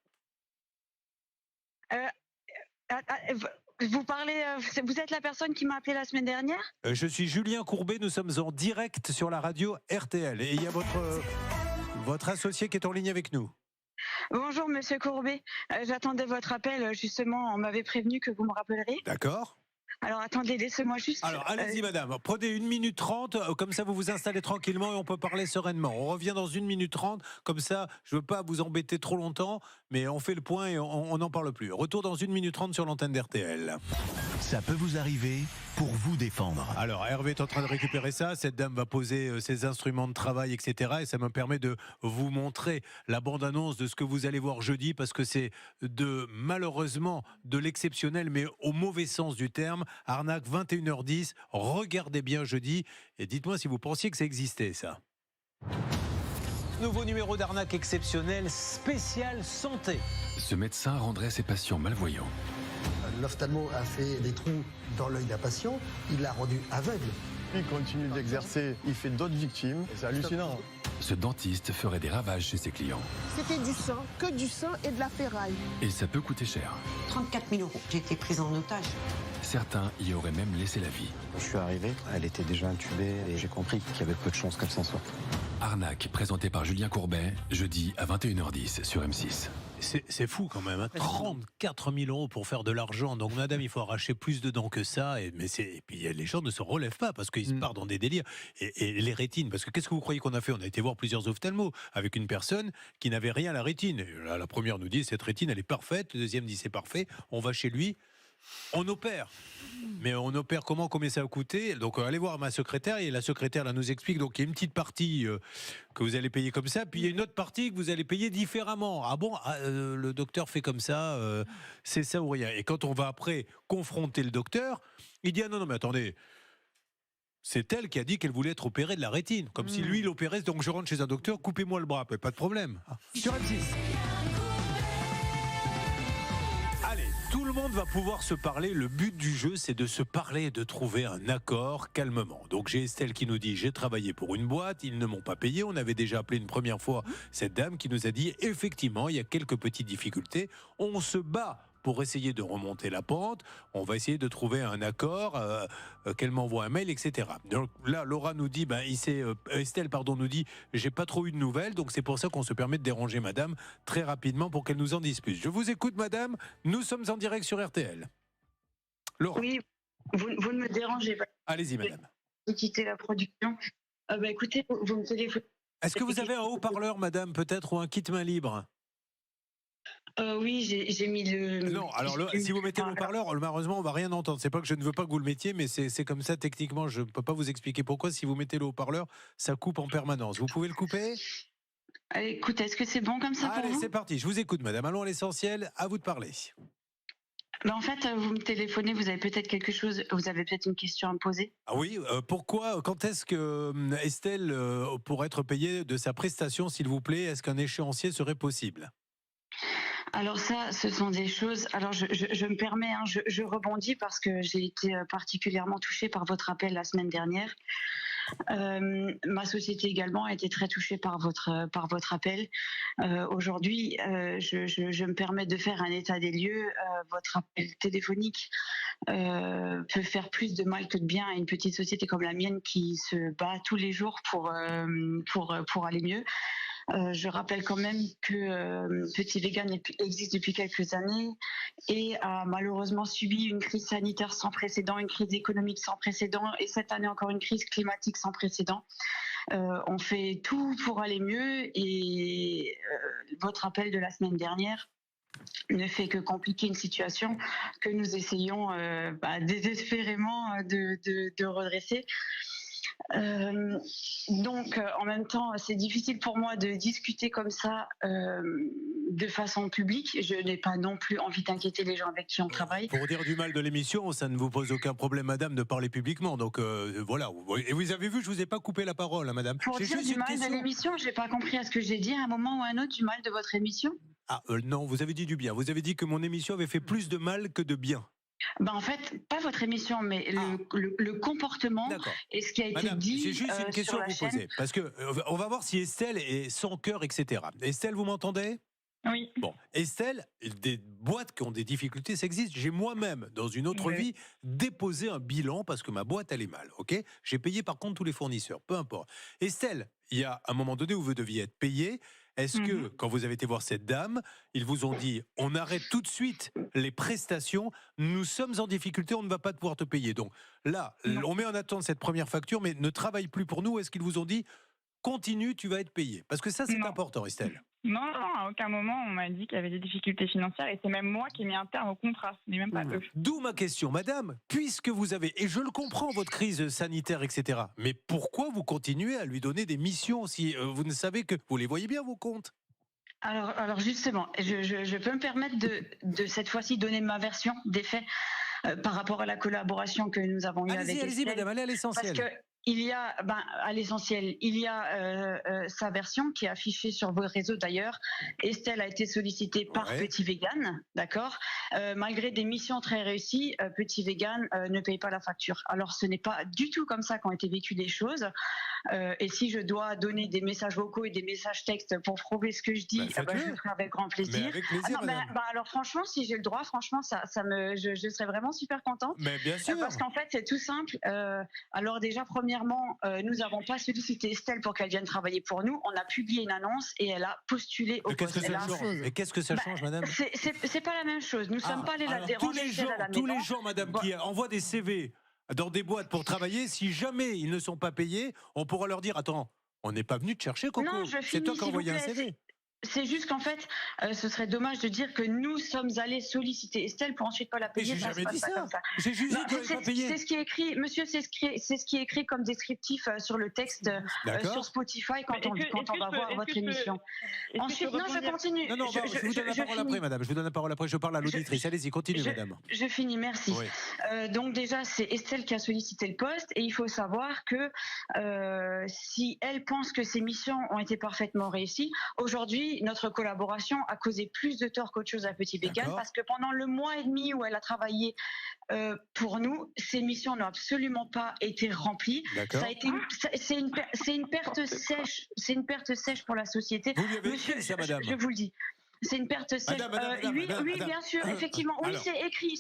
Vous parlez, vous êtes la personne qui m'a appelé la semaine dernière? Je suis Julien Courbet, nous sommes en direct sur la radio RTL et il y a votre associé qui est en ligne avec nous. Bonjour Monsieur Courbet, j'attendais votre appel justement, on m'avait prévenu que vous me rappelleriez. D'accord. Alors attendez, laissez-moi juste... Alors allez-y madame, prenez 1 minute 30, comme ça vous vous installez tranquillement et on peut parler sereinement. On revient dans 1 minute 30, comme ça je ne veux pas vous embêter trop longtemps, mais on fait le point et on n'en parle plus. Retour dans 1 minute 30 sur l'antenne d'RTL. Ça peut vous arriver pour vous défendre. Alors Hervé est en train de récupérer ça, cette dame va poser ses instruments de travail, etc. Et ça me permet de vous montrer la bande-annonce de ce que vous allez voir jeudi, parce que c'est malheureusement de l'exceptionnel, mais au mauvais sens du terme. Arnaque 21h10, regardez bien jeudi et dites-moi si vous pensiez que ça existait ça. Nouveau numéro d'arnaque exceptionnel, spécial santé. Ce médecin rendrait ses patients malvoyants. L'ophtalmo a fait des trous dans l'œil d'un patient, il l'a rendu aveugle. Il continue d'exercer, il fait d'autres victimes, c'est hallucinant. Ce dentiste ferait des ravages chez ses clients. C'était du sang, que du sang et de la ferraille. Et ça peut coûter cher. 34 000 €. J'ai été prise en otage. Certains y auraient même laissé la vie. Je suis arrivé, elle était déjà intubée et j'ai compris qu'il y avait peu de chances qu'elle s'en sorte. Arnaque, présenté par Julien Courbet, jeudi à 21h10 sur M6. C'est fou quand même, hein. 34 000 € pour faire de l'argent. Donc madame, il faut arracher plus de dents que ça. Et puis les gens ne se relèvent pas parce qu'ils se partent dans des délires. Et les rétines, parce que qu'est-ce que vous croyez qu'on a fait? On a été voir plusieurs ophtalmos avec une personne qui n'avait rien à la rétine. Et là, la première nous dit cette rétine elle est parfaite, la deuxième dit c'est parfait. On va chez lui. On opère. Mais on opère comment? Combien ça va coûter? Donc allez voir ma secrétaire et la secrétaire là nous explique. Donc il y a une petite partie que vous allez payer comme ça, puis il y a une autre partie que vous allez payer différemment. Ah bon, le docteur fait comme ça, c'est ça ou rien. Et quand on va après confronter le docteur, il dit ah non mais attendez, C'est elle qui a dit qu'elle voulait être opérée de la rétine. Comme si lui, il opérait, donc je rentre chez un docteur, coupez-moi le bras, pas de problème. Sur M6. Allez, tout le monde va pouvoir se parler. Le but du jeu, c'est de se parler et de trouver un accord calmement. Donc j'ai Estelle qui nous dit, j'ai travaillé pour une boîte, ils ne m'ont pas payé. On avait déjà appelé une première fois cette dame qui nous a dit, effectivement, il y a quelques petites difficultés. On se bat pour essayer de remonter la pente, on va essayer de trouver un accord, qu'elle m'envoie un mail, etc. Donc là, Laura nous dit, Estelle nous dit, j'ai pas trop eu de nouvelles, donc c'est pour ça qu'on se permet de déranger madame très rapidement pour qu'elle nous en dise plus. Je vous écoute madame, nous sommes en direct sur RTL. Laura. Oui, vous ne me dérangez pas. Allez-y madame. Vous quittez la production. Écoutez, vous me téléphonez. Est-ce que vous avez un haut-parleur madame, peut-être, ou un kit main libre ? Oui, j'ai mis le... Non, alors si vous mettez le haut-parleur, malheureusement, on va rien entendre. C'est pas que je ne veux pas que vous le mettiez, mais c'est comme ça techniquement. Je ne peux pas vous expliquer pourquoi. Si vous mettez le haut-parleur, ça coupe en permanence. Vous pouvez le couper ? Écoutez, est-ce que c'est bon comme ça pour vous ? Allez, c'est parti. Je vous écoute, madame. Allons à l'essentiel. À vous de parler. En fait, vous me téléphonez, vous avez peut-être quelque chose, vous avez peut-être une question à me poser. Ah oui, pourquoi, quand est-ce que Estelle pourrait être payée de sa prestation, s'il vous plaît ? Est-ce qu'un échéancier serait possible ? Alors ça, ce sont des choses... Alors je me permets, je rebondis parce que j'ai été particulièrement touchée par votre appel la semaine dernière. Ma société également a été très touchée par votre appel. Aujourd'hui, je me permets de faire un état des lieux. Votre appel téléphonique peut faire plus de mal que de bien à une petite société comme la mienne qui se bat tous les jours pour aller mieux. Je rappelle quand même que Petit Vegan existe depuis quelques années et a malheureusement subi une crise sanitaire sans précédent, une crise économique sans précédent et cette année encore une crise climatique sans précédent. On fait tout pour aller mieux et votre appel de la semaine dernière ne fait que compliquer une situation que nous essayons désespérément de redresser. Donc en même temps c'est difficile pour moi de discuter comme ça de façon publique. Je n'ai pas non plus envie d'inquiéter les gens avec qui on travaille. Pour dire du mal de l'émission, ça ne vous pose aucun problème madame de parler publiquement, donc voilà. Et vous avez vu, je vous ai pas coupé la parole madame. Pour dire du mal de l'émission, j'ai pas compris à ce que j'ai dit à un moment ou à un autre du mal de votre émission. Non, vous avez dit du bien, vous avez dit que mon émission avait fait plus de mal que de bien. En fait, pas votre émission, mais le comportement et ce qui a été dit. J'ai juste une question à vous poser, parce que on va voir si Estelle est sans cœur, etc. Estelle, vous m'entendez ? Oui. Bon, Estelle, des boîtes qui ont des difficultés, ça existe. J'ai moi-même, dans une autre vie, déposé un bilan parce que ma boîte allait mal. Ok ? J'ai payé par contre tous les fournisseurs, peu importe. Estelle, il y a un moment donné où vous deviez être payé. Est-ce que, quand vous avez été voir cette dame, ils vous ont dit « on arrête tout de suite les prestations, nous sommes en difficulté, on ne va pas pouvoir te payer ». Donc là, on met en attente cette première facture, mais ne travaille plus pour nous. Est-ce qu'ils vous ont dit « continue, tu vas être payé » ? Parce que ça, c'est important, Estelle. Non, à aucun moment on m'a dit qu'il y avait des difficultés financières et c'est même moi qui ai mis un terme au contrat, ce n'est même pas eux. D'où ma question, madame, puisque vous avez, et je le comprends, votre crise sanitaire, etc., mais pourquoi vous continuez à lui donner des missions si vous ne savez que vous les voyez bien, vos comptes ? Alors justement, je peux me permettre de cette fois-ci donner ma version des faits par rapport à la collaboration que nous avons eue avec Estelle. Allez-y, madame, allez à l'essentiel. Parce que il y a, à l'essentiel, il y a sa version qui est affichée sur vos réseaux d'ailleurs. Estelle a été sollicitée par Petit Vegan, d'accord. Malgré des missions très réussies, Petit Vegan ne paye pas la facture. Alors ce n'est pas du tout comme ça qu'ont été vécues les choses. Et si je dois donner des messages vocaux et des messages textes pour prouver ce que je dis, je le ferai avec grand plaisir. Mais avec plaisir, alors franchement, si j'ai le droit, franchement, je serais vraiment super contente. Mais bien sûr. Parce qu'en fait, c'est tout simple. Alors déjà, premièrement, nous n'avons pas sollicité Estelle pour qu'elle vienne travailler pour nous. On a publié une annonce et elle a postulé au poste. Mais qu'est-ce que ça change, madame ? C'est pas la même chose. Nous ne sommes pas allés la déranger. Tous les gens, madame, qui envoient des CV dans des boîtes pour travailler, si jamais ils ne sont pas payés, on pourra leur dire « Attends, on n'est pas venu te chercher, Coco. C'est toi qui as envoyé un CV. » C'est juste qu'en fait, ce serait dommage de dire que nous sommes allés solliciter Estelle pour ensuite pas la payer. Mais j'ai jamais dit ça. Comme ça. J'ai juste dit qu'on pas payé. C'est ce qui est écrit, monsieur, c'est ce qui est écrit comme descriptif sur le texte sur Spotify quand on va voir votre émission. Ensuite, non, je continue. Non, je vous donne la parole après, madame. Je vous donne la parole après. Je parle à l'auditrice. Allez-y, continue, madame. Je finis, merci. Oui. Donc déjà, c'est Estelle qui a sollicité le poste et il faut savoir que si elle pense que ses missions ont été parfaitement réussies, aujourd'hui, notre collaboration a causé plus de tort qu'autre chose à Petit Bécane parce que pendant le mois et demi où elle a travaillé pour nous, ces missions n'ont absolument pas été remplies. Ça a été c'est une perte sèche, pour la société. Vous lui avez écrit ça, madame. Je vous le dis. C'est une perte sèche. Oui, bien sûr, effectivement. Oui, c'est écrit,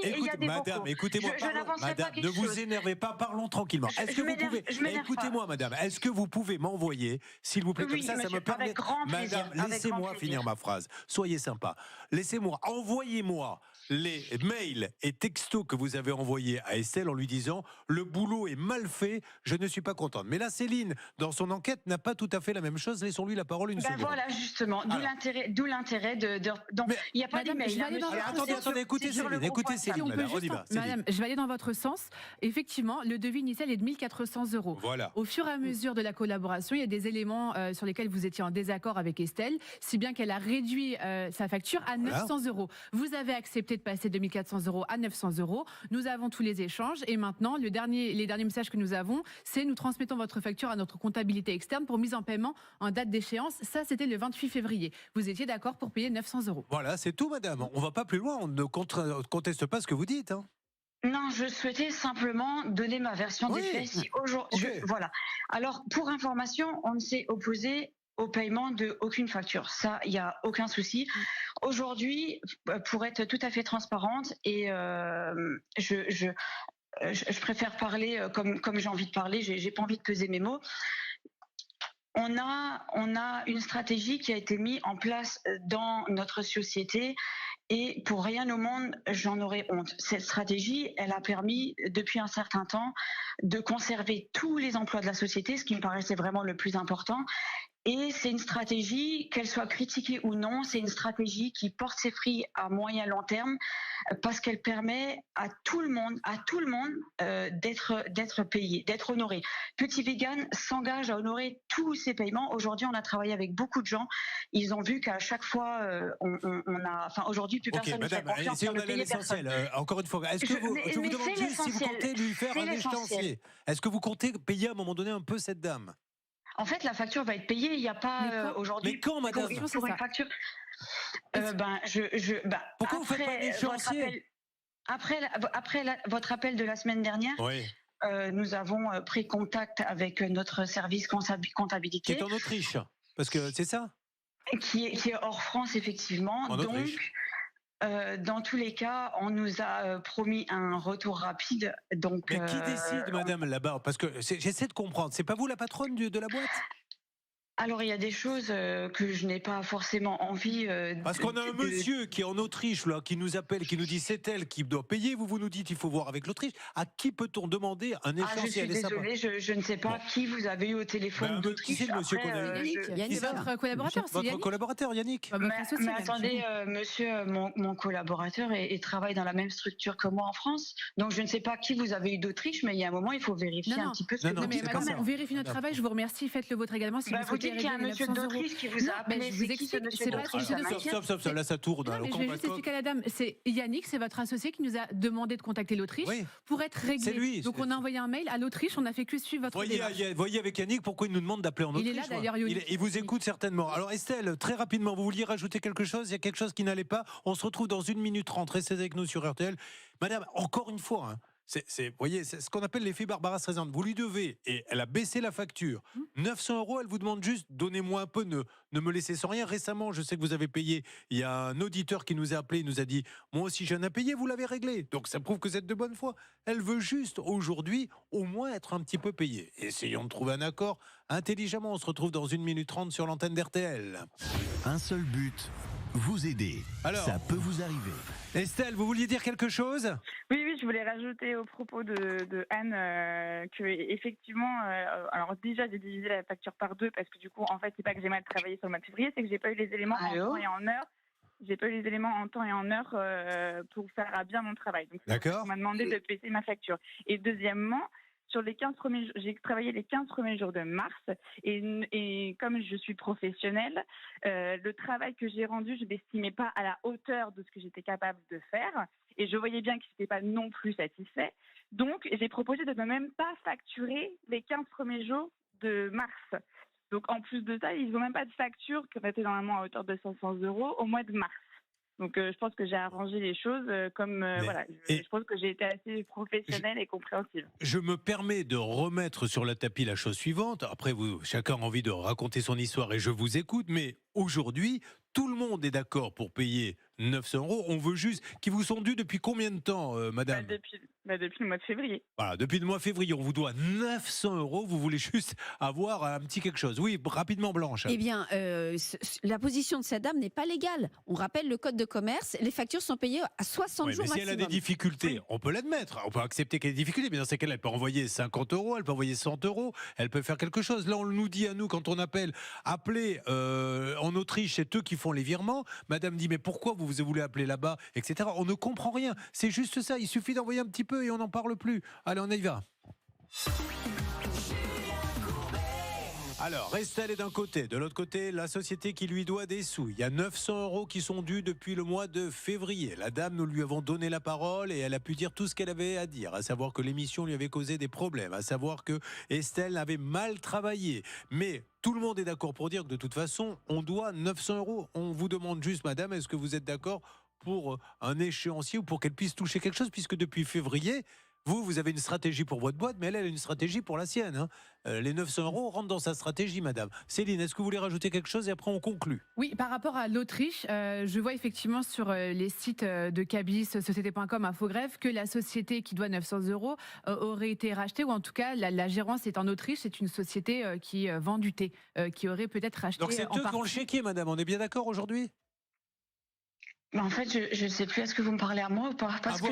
et il y a des vocaux. Écoutez-moi, madame, ne vous énervez pas, parlons tranquillement. Est-ce que vous pouvez, écoutez-moi, madame, est-ce que vous pouvez m'envoyer, s'il vous plaît, comme ça me permet. Madame, laissez-moi finir ma phrase. Soyez sympa. Envoyez-moi les mails et textos que vous avez envoyés à Estelle en lui disant le boulot est mal fait, je ne suis pas contente. Mais là, Céline, dans son enquête, n'a pas tout à fait la même chose. Laissons-lui la parole une seconde. Voilà, justement, d'où l'intérêt de. Donc, il n'y a pas d'email. Attendez, écoutez Céline, on y va. Madame, je vais aller dans votre sens. Effectivement, le devis initial est de 1 400 €. Voilà. Au fur et à mesure de la collaboration, il y a des éléments sur lesquels vous étiez en désaccord avec Estelle, si bien qu'elle a réduit sa facture à 900 €. Vous avez accepté de passer de 1 400 € à 900 €. Nous avons tous les échanges et maintenant, les derniers messages que nous avons, c'est nous transmettons votre facture à notre comptabilité externe pour mise en paiement en date d'échéance. Ça, c'était le 28 février. Vous étiez d'accord pour payer 900 €. Voilà, c'est tout, madame. On ne va pas plus loin. On ne conteste pas ce que vous dites. Hein. Non, je souhaitais simplement donner ma version des faits. Si aujourd'hui, voilà. Alors, pour information, on ne s'est opposé au paiement de aucune facture. Ça, il n'y a aucun souci. Aujourd'hui, pour être tout à fait transparente, et je préfère parler comme j'ai envie de parler, j'ai pas envie de peser mes mots. On a une stratégie qui a été mise en place dans notre société et pour rien au monde, j'en aurais honte. Cette stratégie, elle a permis depuis un certain temps de conserver tous les emplois de la société, ce qui me paraissait vraiment le plus important. Et c'est une stratégie, qu'elle soit critiquée ou non, c'est une stratégie qui porte ses fruits à moyen long terme parce qu'elle permet à tout le monde d'être payé, d'être honoré. Petit Vegan s'engage à honorer tous ses paiements. Aujourd'hui, on a travaillé avec beaucoup de gens. Ils ont vu qu'à chaque fois, aujourd'hui, plus personne ne fait confiance sur le payer personne. Encore une fois, est-ce que je vous demande juste si vous comptez lui faire un échéancier. Est-ce que vous comptez payer à un moment donné un peu cette dame? En fait, la facture va être payée. Il n'y a pas aujourd'hui. Mais quand, madame? Pour une facture. Pourquoi vous faites pas un échéancier? Après votre appel de la semaine dernière, nous avons pris contact avec notre service comptabilité. Qui est en Autriche, parce que c'est ça. Qui est hors France, effectivement. En Autriche. Dans tous les cas, on nous a promis un retour rapide. Donc, mais qui décide, madame, là-bas? Parce que j'essaie de comprendre. C'est pas vous la patronne de la boîte? Alors, il y a des choses que je n'ai pas forcément envie... Parce qu'on a un monsieur qui est en Autriche, là, qui nous appelle, qui nous dit c'est elle qui doit payer. Vous nous dites il faut voir avec l'Autriche. À qui peut-on demander un échéancier? Je suis désolée, je ne sais pas qui vous avez eu au téléphone d'Autriche. Qui c'est le monsieur qu'on a eu? Yannick, votre collaborateur. Votre collaborateur, Yannick. Mais attendez, monsieur, mon collaborateur travaille dans la même structure que moi en France. Donc, je ne sais pas qui vous avez eu d'Autriche, mais il y a un moment, il faut vérifier un petit peu ce que vous dites. Madame, on vérifie notre travail. Je vous remercie. Faites le vôtre également. Si vous dites qu'il y a un monsieur d'Autriche qui vous a appelé. Je vous explique. C'est pas Stop, là ça tourne. Je vais juste expliquer à la dame. C'est Yannick, c'est votre associé qui nous a demandé de contacter l'Autriche pour être réglé. C'est lui. Donc on a envoyé un mail à l'Autriche, on a fait que suivre votre démarche. Voyez avec Yannick pourquoi il nous demande d'appeler en Autriche. Il est là d'ailleurs. Il vous écoute certainement. Alors Estelle, très rapidement, vous vouliez rajouter quelque chose? Il y a quelque chose qui n'allait pas? On se retrouve dans 1 minute 30. Restez avec nous sur RTL. Madame, encore une fois, voyez, c'est ce qu'on appelle l'effet Barbara Streisand. Vous lui devez, et elle a baissé la facture, 900 €, elle vous demande juste, donnez-moi un peu, ne me laissez sans rien. Récemment, je sais que vous avez payé, il y a un auditeur qui nous a appelé, il nous a dit, moi aussi j'en ai payé, vous l'avez réglé. Donc ça prouve que vous êtes de bonne foi. Elle veut juste, aujourd'hui, au moins être un petit peu payée. Essayons de trouver un accord intelligemment. On se retrouve dans 1 minute 30 sur l'antenne d'RTL. Un seul but, vous aider. Alors, ça peut vous arriver. Estelle, vous vouliez dire quelque chose? Oui, Oui, je voulais rajouter au propos de Anne que effectivement, alors déjà j'ai divisé la facture par 2 parce que du coup, en fait, c'est pas que j'ai mal travaillé sur le mois de février, c'est que j'ai pas eu les éléments en temps et en heure. J'ai pas eu les éléments en temps et en heure pour faire à bien mon travail. Donc, on m'a demandé de baisser ma facture. Et deuxièmement, sur les 15 premiers jours, j'ai travaillé les 15 premiers jours de mars et comme je suis professionnelle, le travail que j'ai rendu, je l'estimais pas à la hauteur de ce que j'étais capable de faire et je voyais bien que j'étais pas non plus satisfait. Donc, j'ai proposé de ne même pas facturer les 15 premiers jours de mars. Donc, en plus de ça, ils n'ont même pas de facture qui était normalement à hauteur de 500 € au mois de mars. Donc, je pense que j'ai arrangé les choses voilà. Je pense que j'ai été assez professionnelle et compréhensive. Je me permets de remettre sur le tapis la chose suivante. Après, chacun a envie de raconter son histoire et je vous écoute. Mais aujourd'hui, tout le monde est d'accord pour payer 900 €. On veut juste qu'ils vous sont dus depuis combien de temps, madame ? Depuis le mois de février. Voilà, depuis le mois de février, on vous doit 900 €. Vous voulez juste avoir un petit quelque chose. Oui, rapidement, Blanche. Eh bien, la position de cette dame n'est pas légale. On rappelle le code de commerce, les factures sont payées à 60 jours mais maximum. Si elle a des difficultés, on peut l'admettre. On peut accepter qu'elle ait des difficultés, mais dans ces cas-là, elle peut envoyer 50 €, elle peut envoyer 100 €, elle peut faire quelque chose. Là, on nous dit à nous, quand on appelle, appelez en Autriche, c'est eux qui font les virements. Madame dit, mais pourquoi vous voulez appeler là-bas, etc. On ne comprend rien. C'est juste ça. Il suffit d'envoyer un petit peu et on n'en parle plus. Allez, on y va. Alors, Estelle est d'un côté. De l'autre côté, la société qui lui doit des sous. Il y a 900 € qui sont dus depuis le mois de février. La dame, nous lui avons donné la parole et elle a pu dire tout ce qu'elle avait à dire, à savoir que l'émission lui avait causé des problèmes, à savoir que Estelle avait mal travaillé. Mais tout le monde est d'accord pour dire que de toute façon, on doit 900 €. On vous demande juste, madame, est-ce que vous êtes d'accord pour un échéancier ou pour qu'elle puisse toucher quelque chose, puisque depuis février, vous avez une stratégie pour votre boîte, mais elle a une stratégie pour la sienne. Hein. Les 900 € rentrent dans sa stratégie, madame. Céline, est-ce que vous voulez rajouter quelque chose et après on conclut ? Oui, par rapport à l'Autriche, je vois effectivement sur les sites de Cabis, société.com, Infogreffe, que la société qui doit 900 € aurait été rachetée, ou en tout cas, la gérance est en Autriche. C'est une société qui vend du thé, qui aurait peut-être racheté. Donc c'est eux qui ont le chéquier, madame. On est bien d'accord aujourd'hui ? En fait, je ne sais plus, est-ce que vous me parlez à moi ou pas ? Pardon.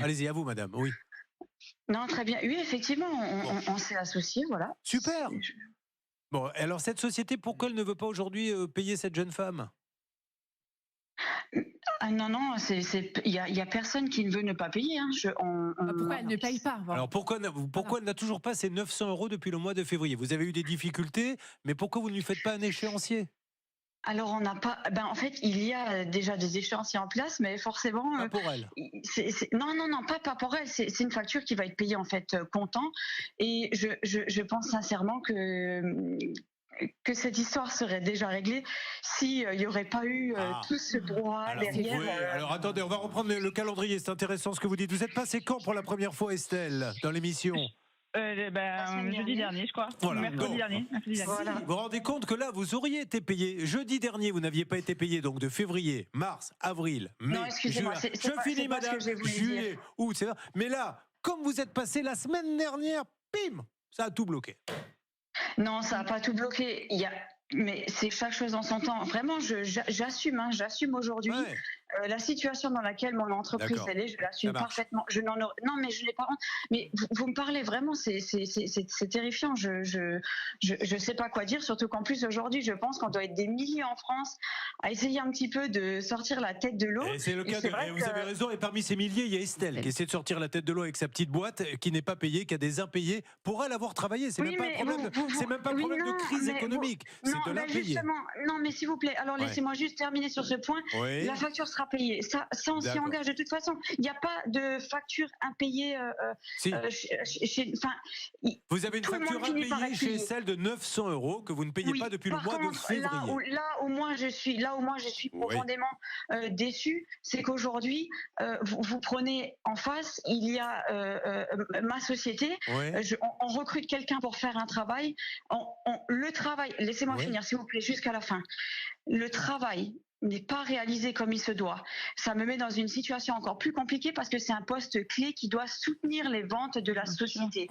Allez-y, à vous, madame. Oui. Non, très bien. Oui, effectivement, on s'est associés, voilà. Super. Bon, alors cette société, pourquoi elle ne veut pas aujourd'hui payer cette jeune femme ? Non, il y a personne qui ne veut ne pas payer. Hein. Pourquoi elle ne paye pas ? Voilà. Alors pourquoi elle n'a toujours pas ces 900 € depuis le mois de février ? Vous avez eu des difficultés, mais pourquoi vous ne lui faites pas un échéancier ? Alors on n'a pas. En fait, il y a déjà des échéanciers en place, mais forcément. Pas pour elle. Non, pas pour elle. C'est une facture qui va être payée en fait comptant. Et je pense sincèrement que cette histoire serait déjà réglée s'il n'y aurait pas eu tout ce droit derrière. Oui, alors attendez, on va reprendre le calendrier. C'est intéressant ce que vous dites. Vous êtes passé quand pour la première fois, Estelle, dans l'émission ? Jeudi dernier, je crois. Voilà. Mercredi dernier. Voilà. Vous vous rendez compte que là, vous auriez été payé. Jeudi dernier, vous n'aviez pas été payé, donc de février, mars, avril, mai, juin. Je finis, madame. Juillet, août, c'est ça. Mais là, comme vous êtes passé la semaine dernière, bim, ça a tout bloqué. Non, ça n'a pas tout bloqué. Mais c'est chaque chose en son temps. Vraiment, j'assume aujourd'hui. Ouais. La situation dans laquelle mon entreprise elle est, je l'assume parfaitement. Non, mais je n'ai pas honte. Mais vous me parlez vraiment, c'est terrifiant. Je sais pas quoi dire, surtout qu'en plus aujourd'hui, je pense qu'on doit être des milliers en France à essayer un petit peu de sortir la tête de l'eau. Et c'est le cas. Vous avez raison. Et parmi ces milliers, il y a Estelle qui essaie de sortir la tête de l'eau avec sa petite boîte, qui n'est pas payée, qui a des impayés. Pour elle avoir travaillé, c'est même pas un problème. C'est même pas un problème de crise économique. C'est de l'impayé. Non, mais s'il vous plaît. Alors laissez-moi juste terminer sur ce point. Oui. La facture sera payée. Ça on s'y engage de toute façon. Il n'y a pas de facture impayée. Vous avez une facture impayée chez Estelle de 900 € que vous ne payez pas depuis le mois de février. Là où moi je suis profondément déçue, c'est qu'aujourd'hui vous prenez en face, il y a ma société. On recrute quelqu'un pour faire un travail. Le travail, laissez-moi finir s'il vous plaît jusqu'à la fin. Le travail n'est pas réalisé comme il se doit. Ça me met dans une situation encore plus compliquée parce que c'est un poste clé qui doit soutenir les ventes de la société.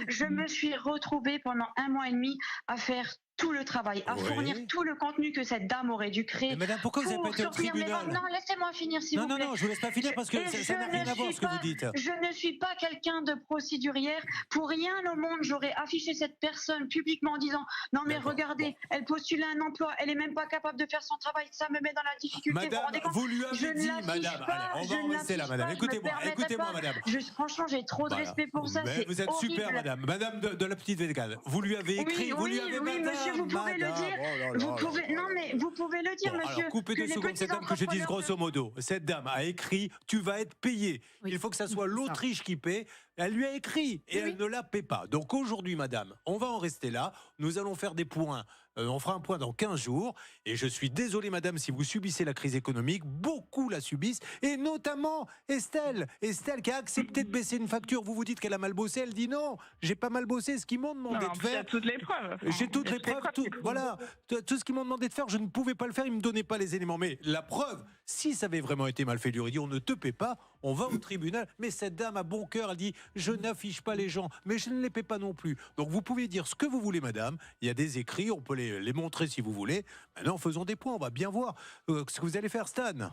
Je me suis retrouvée pendant 1 mois et demi à faire tout le travail, à fournir tout le contenu que cette dame aurait dû créer. Mais madame, pourquoi vous n'avez pas été au tribunal? Non, laissez-moi finir, s'il vous plaît. Non, je vous laisse pas finir parce que ça n'a rien à voir ce que vous dites. Je ne suis pas quelqu'un de procédurière. Pour rien au monde, j'aurais affiché cette personne publiquement en disant non mais regardez, elle postule à un emploi, elle est même pas capable de faire son travail, ça me met dans la difficulté. Madame, vous lui avez dit, madame, allez, on va en rester là, madame. Écoutez-moi, madame. Franchement, j'ai trop de respect pour ça. Mais vous êtes super, madame. Madame de la petite Védicale. Vous lui avez écrit, vous lui avez oui, monsieur, vous pouvez le dire. Non, mais vous pouvez le dire, monsieur. Alors, coupez 2 secondes cette dame que je dise grosso modo. Cette dame a écrit, tu vas être payé. Il faut que ça soit l'Autriche qui paie. Elle lui a écrit et elle ne la paie pas. Donc aujourd'hui, madame, on va en rester là. Nous allons faire des points. On fera un point dans 15 jours. Et je suis désolé, madame, si vous subissez la crise économique. Beaucoup la subissent. Et notamment Estelle. Estelle qui a accepté de baisser une facture. Vous vous dites qu'elle a mal bossé. Elle dit non, j'ai pas mal bossé. Ce qu'ils m'ont demandé de faire. J'ai toutes les preuves. J'ai toutes les preuves. Voilà. Tout ce qu'ils m'ont demandé de faire, je ne pouvais pas le faire. Ils ne me donnaient pas les éléments. Mais la preuve, si ça avait vraiment été mal fait, il lui aurait dit on ne te paie pas. On va au tribunal. Mais cette dame a bon cœur. Elle dit je n'affiche pas les gens, mais je ne les paie pas non plus. Donc vous pouvez dire ce que vous voulez, madame. Il y a des écrits, on peut les montrer si vous voulez. Maintenant, faisons des points, on va bien voir ce que vous allez faire, Stan.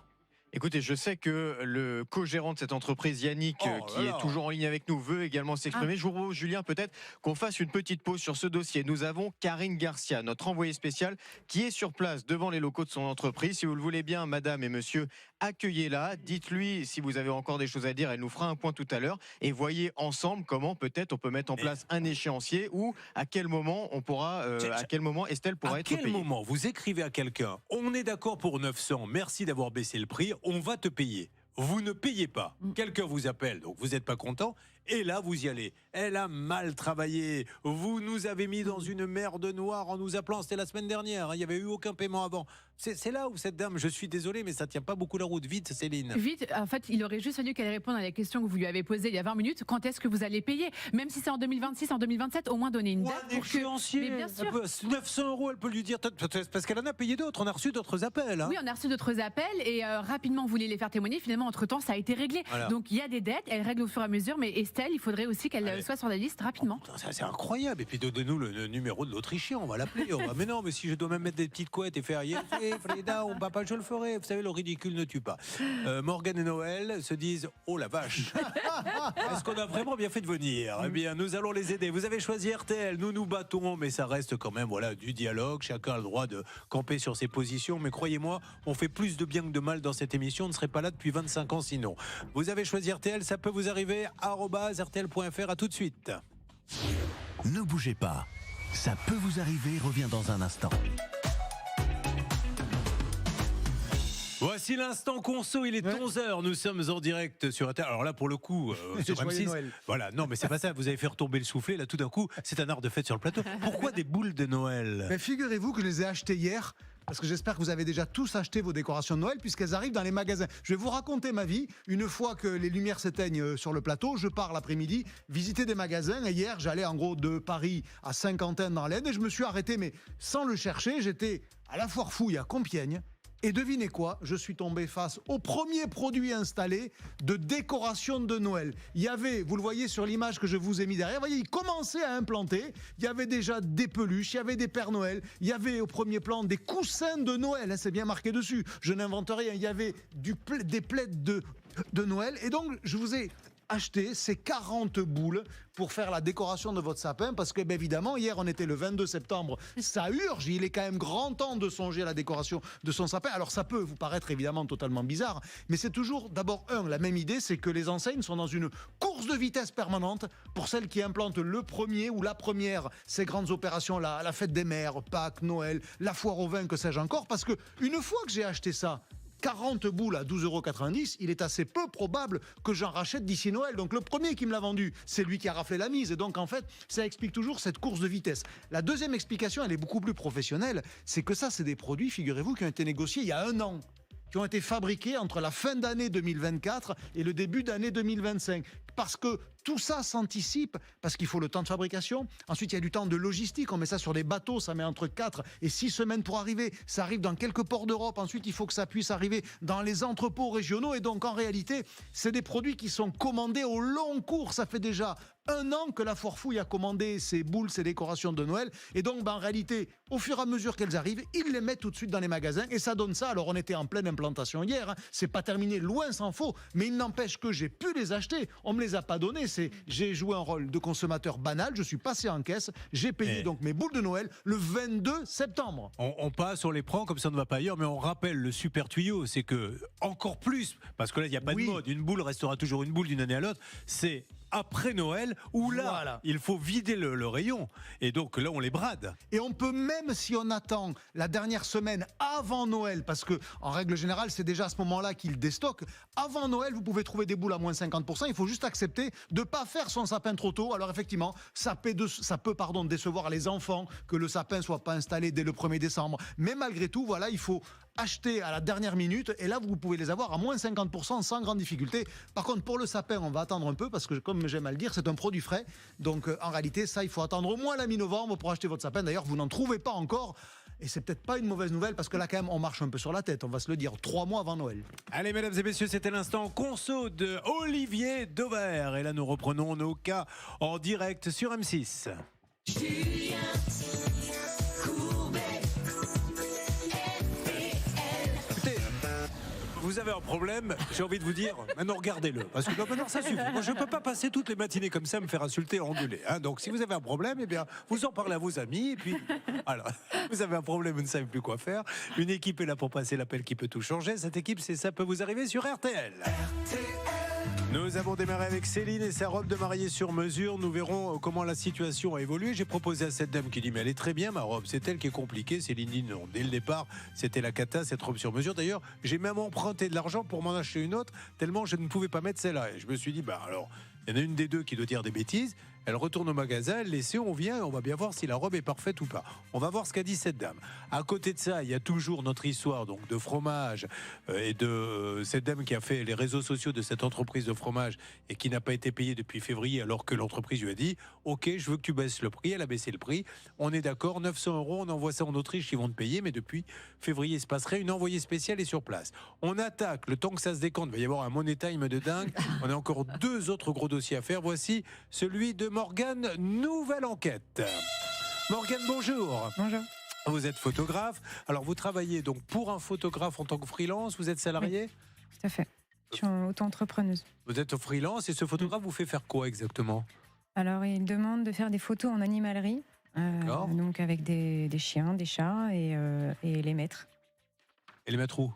Écoutez, je sais que le co-gérant de cette entreprise, Yannick, qui est toujours en ligne avec nous, veut également s'exprimer. Je vous propose, Julien, peut-être qu'on fasse une petite pause sur ce dossier. Nous avons Karine Garcia, notre envoyée spéciale, qui est sur place devant les locaux de son entreprise. Si vous le voulez bien, madame et monsieur, accueillez-la. Dites-lui si vous avez encore des choses à dire. Elle nous fera un point tout à l'heure. Et voyez ensemble comment peut-être on peut mettre en place un échéancier ou à quel moment on pourra, à quel moment Estelle pourra être payée. À quel moment vous écrivez à quelqu'un, on est d'accord pour 900, merci d'avoir baissé le prix, on va te payer. Vous ne payez pas. Quelqu'un vous appelle, donc vous n'êtes pas content. Et là, vous y allez. Elle a mal travaillé. Vous nous avez mis dans une merde noire en nous appelant. C'était la semaine dernière. Il n'y avait eu aucun paiement avant. C'est là où cette dame, je suis désolé, mais ça ne tient pas beaucoup la route. Vite, Céline. Vite, en fait, il aurait juste fallu qu'elle réponde à la question que vous lui avez posée il y a 20 minutes. Quand est-ce que vous allez payer? Même si c'est en 2026, en 2027, au moins donner une date. Un échéancier. Mais bien sûr. 900 €, elle peut lui dire. Parce qu'elle en a payé d'autres. On a reçu d'autres appels. Hein. Oui, on a reçu d'autres appels et rapidement, on voulait les faire témoigner. Finalement, entre-temps, ça a été réglé. Voilà. Donc, il y a des dettes. Elle règle au fur et à mesure. Mais Estelle, il faudrait aussi qu'elle soit sur la liste rapidement. Oh, c'est incroyable. Et puis, donnez-nous le numéro de l'Autrichien. On va l'appeler. Mais non, mais si je dois même mettre des petites couettes et faire Freda, on papa, je le ferai. Vous savez, le ridicule ne tue pas. Morgane et Noël se disent oh la vache. Est-ce qu'on a vraiment bien fait de venir? Eh bien, nous allons les aider. Vous avez choisi RTL. Nous nous battons, mais ça reste quand même du dialogue. Chacun a le droit de camper sur ses positions. Mais croyez-moi, on fait plus de bien que de mal dans cette émission. On ne serait pas là depuis 25 ans sinon. Vous avez choisi RTL. Ça peut vous arriver. @rtl.fr. À tout de suite. Ne bougez pas. Ça peut vous arriver. Revient dans un instant. Voici l'instant conso, il est 11h, nous sommes en direct sur RTL. Alors là, pour le coup, sur M6, voilà, non, mais c'est pas ça, vous avez fait retomber le soufflet, là, tout d'un coup, c'est un art de fête sur le plateau. Pourquoi des boules de Noël? Mais figurez-vous que je les ai achetées hier, parce que j'espère que vous avez déjà tous acheté vos décorations de Noël, puisqu'elles arrivent dans les magasins. Je vais vous raconter ma vie. Une fois que les lumières s'éteignent sur le plateau, je pars l'après-midi visiter des magasins. Et hier, j'allais en gros de Paris à Saint-Quentin dans l'Aisne, et je me suis arrêté, mais sans le chercher, j'étais à la Foire Fouille à Compiègne. Et devinez quoi, je suis tombé face au premier produit installé de décoration de Noël. Il y avait, vous le voyez sur l'image que je vous ai mis derrière, vous voyez, il commençait à implanter. Il y avait déjà des peluches, il y avait des Pères Noël, il y avait au premier plan des coussins de Noël, hein, c'est bien marqué dessus, je n'invente rien. Il y avait des plaids de Noël. Et donc, je vous ai acheter ces 40 boules pour faire la décoration de votre sapin parce que, bien évidemment, hier on était le 22 septembre, ça urge, il est quand même grand temps de songer à la décoration de son sapin. Alors ça peut vous paraître évidemment totalement bizarre, mais c'est toujours d'abord la même idée, c'est que les enseignes sont dans une course de vitesse permanente pour celles qui implantent le premier ou la première, ces grandes opérations là, la fête des mères, Pâques, Noël, la foire au vin, que sais-je encore, parce que une fois que j'ai acheté ça, 40 boules à 12,90 €, il est assez peu probable que j'en rachète d'ici Noël. Donc le premier qui me l'a vendu, c'est lui qui a raflé la mise. Et donc en fait, ça explique toujours cette course de vitesse. La deuxième explication, elle est beaucoup plus professionnelle, c'est que ça, c'est des produits, figurez-vous, qui ont été négociés il y a 1 an, qui ont été fabriqués entre la fin d'année 2024 et le début d'année 2025. parce que tout ça s'anticipe, parce qu'il faut le temps de fabrication. Ensuite, il y a du temps de logistique. On met ça sur des bateaux, ça met entre 4 et 6 semaines pour arriver. Ça arrive dans quelques ports d'Europe. Ensuite, il faut que ça puisse arriver dans les entrepôts régionaux. Et donc, en réalité, c'est des produits qui sont commandés au long cours. Ça fait déjà 1 an que la Foire Fouille a commandé ces boules, ces décorations de Noël. Et donc, en réalité, au fur et à mesure qu'elles arrivent, ils les mettent tout de suite dans les magasins. Et ça donne ça. Alors, on était en pleine implantation hier. Hein. C'est pas terminé, loin s'en faut. Mais il n'empêche que j'ai pu les acheter. On me les a pas donnés. J'ai joué un rôle de consommateur banal. Je suis passé en caisse. J'ai payé donc mes boules de Noël le 22 septembre. On passe, on les prend, comme ça on ne va pas ailleurs. Mais on rappelle le super tuyau. C'est que, encore plus, parce que là, il n'y a pas de mode. Une boule restera toujours une boule d'une année à l'autre. C'est après Noël, où là, il faut vider le rayon. Et donc là, on les brade. Et on peut, même si on attend la dernière semaine avant Noël, parce que en règle générale, c'est déjà à ce moment-là qu'ils déstockent, avant Noël, vous pouvez trouver des boules à moins 50%. Il faut juste accepter de ne pas faire son sapin trop tôt. Alors effectivement, ça peut décevoir les enfants que le sapin ne soit pas installé dès le 1er décembre. Mais malgré tout, voilà, il faut acheter à la dernière minute. Et là, vous pouvez les avoir à moins 50% sans grande difficulté. Par contre, pour le sapin, on va attendre un peu parce que, comme j'aime à le dire, c'est un produit frais. Donc en réalité, ça, il faut attendre au moins la mi-novembre pour acheter votre sapin. D'ailleurs, vous n'en trouvez pas encore. Et c'est peut-être pas une mauvaise nouvelle parce que là, quand même, on marche un peu sur la tête. On va se le dire 3 mois avant Noël. Allez, mesdames et messieurs, c'était l'instant conso de Olivier Dauvert. Et là, nous reprenons nos cas en direct sur M6. Julien Courbet, vous avez un problème, j'ai envie de vous dire, maintenant regardez-le. Parce que maintenant ça suffit. Moi, je ne peux pas passer toutes les matinées comme ça, me faire insulter et engueuler. Hein. Donc si vous avez un problème, eh bien, vous en parlez à vos amis. Et puis, alors, vous avez un problème, vous ne savez plus quoi faire. Une équipe est là pour passer l'appel qui peut tout changer. Cette équipe, c'est Ça peut vous arriver sur RTL. Nous avons démarré avec Céline et sa robe de mariée sur mesure. Nous verrons comment la situation a évolué. J'ai proposé à cette dame qui dit mais elle est très bien ma robe, c'est elle qui est compliquée. Céline dit non, dès le départ c'était la cata cette robe sur mesure. D'ailleurs j'ai même emprunté de l'argent pour m'en acheter une autre tellement je ne pouvais pas mettre celle-là. Et je me suis dit bah alors il y en a une des deux qui doit dire des bêtises. Elle retourne au magasin, elle laisse, on vient et on va bien voir si la robe est parfaite ou pas. On va voir ce qu'a dit cette dame. À côté de ça, il y a toujours notre histoire donc de fromage et de cette dame qui a fait les réseaux sociaux de cette entreprise de fromage et qui n'a pas été payée depuis février alors que l'entreprise lui a dit « Ok, je veux que tu baisses le prix ». Elle a baissé le prix. On est d'accord, 900 €, on envoie ça en Autriche, ils vont te payer. Mais depuis février, il se passerait une envoyée spéciale est sur place. On attaque, le temps que ça se décante, il va y avoir un money time de dingue. On a encore 2 autres gros dossiers à faire. Voici celui de Morgane, nouvelle enquête. Morgane, bonjour. Bonjour. Vous êtes photographe. Alors, vous travaillez donc pour un photographe en tant que freelance. Vous êtes salarié ? Oui, tout à fait. Je suis auto-entrepreneuse. Vous êtes freelance et ce photographe vous fait faire quoi exactement ? Alors, il demande de faire des photos en animalerie. Donc, avec des chiens, des chats et les mettre. Et les mettre où ?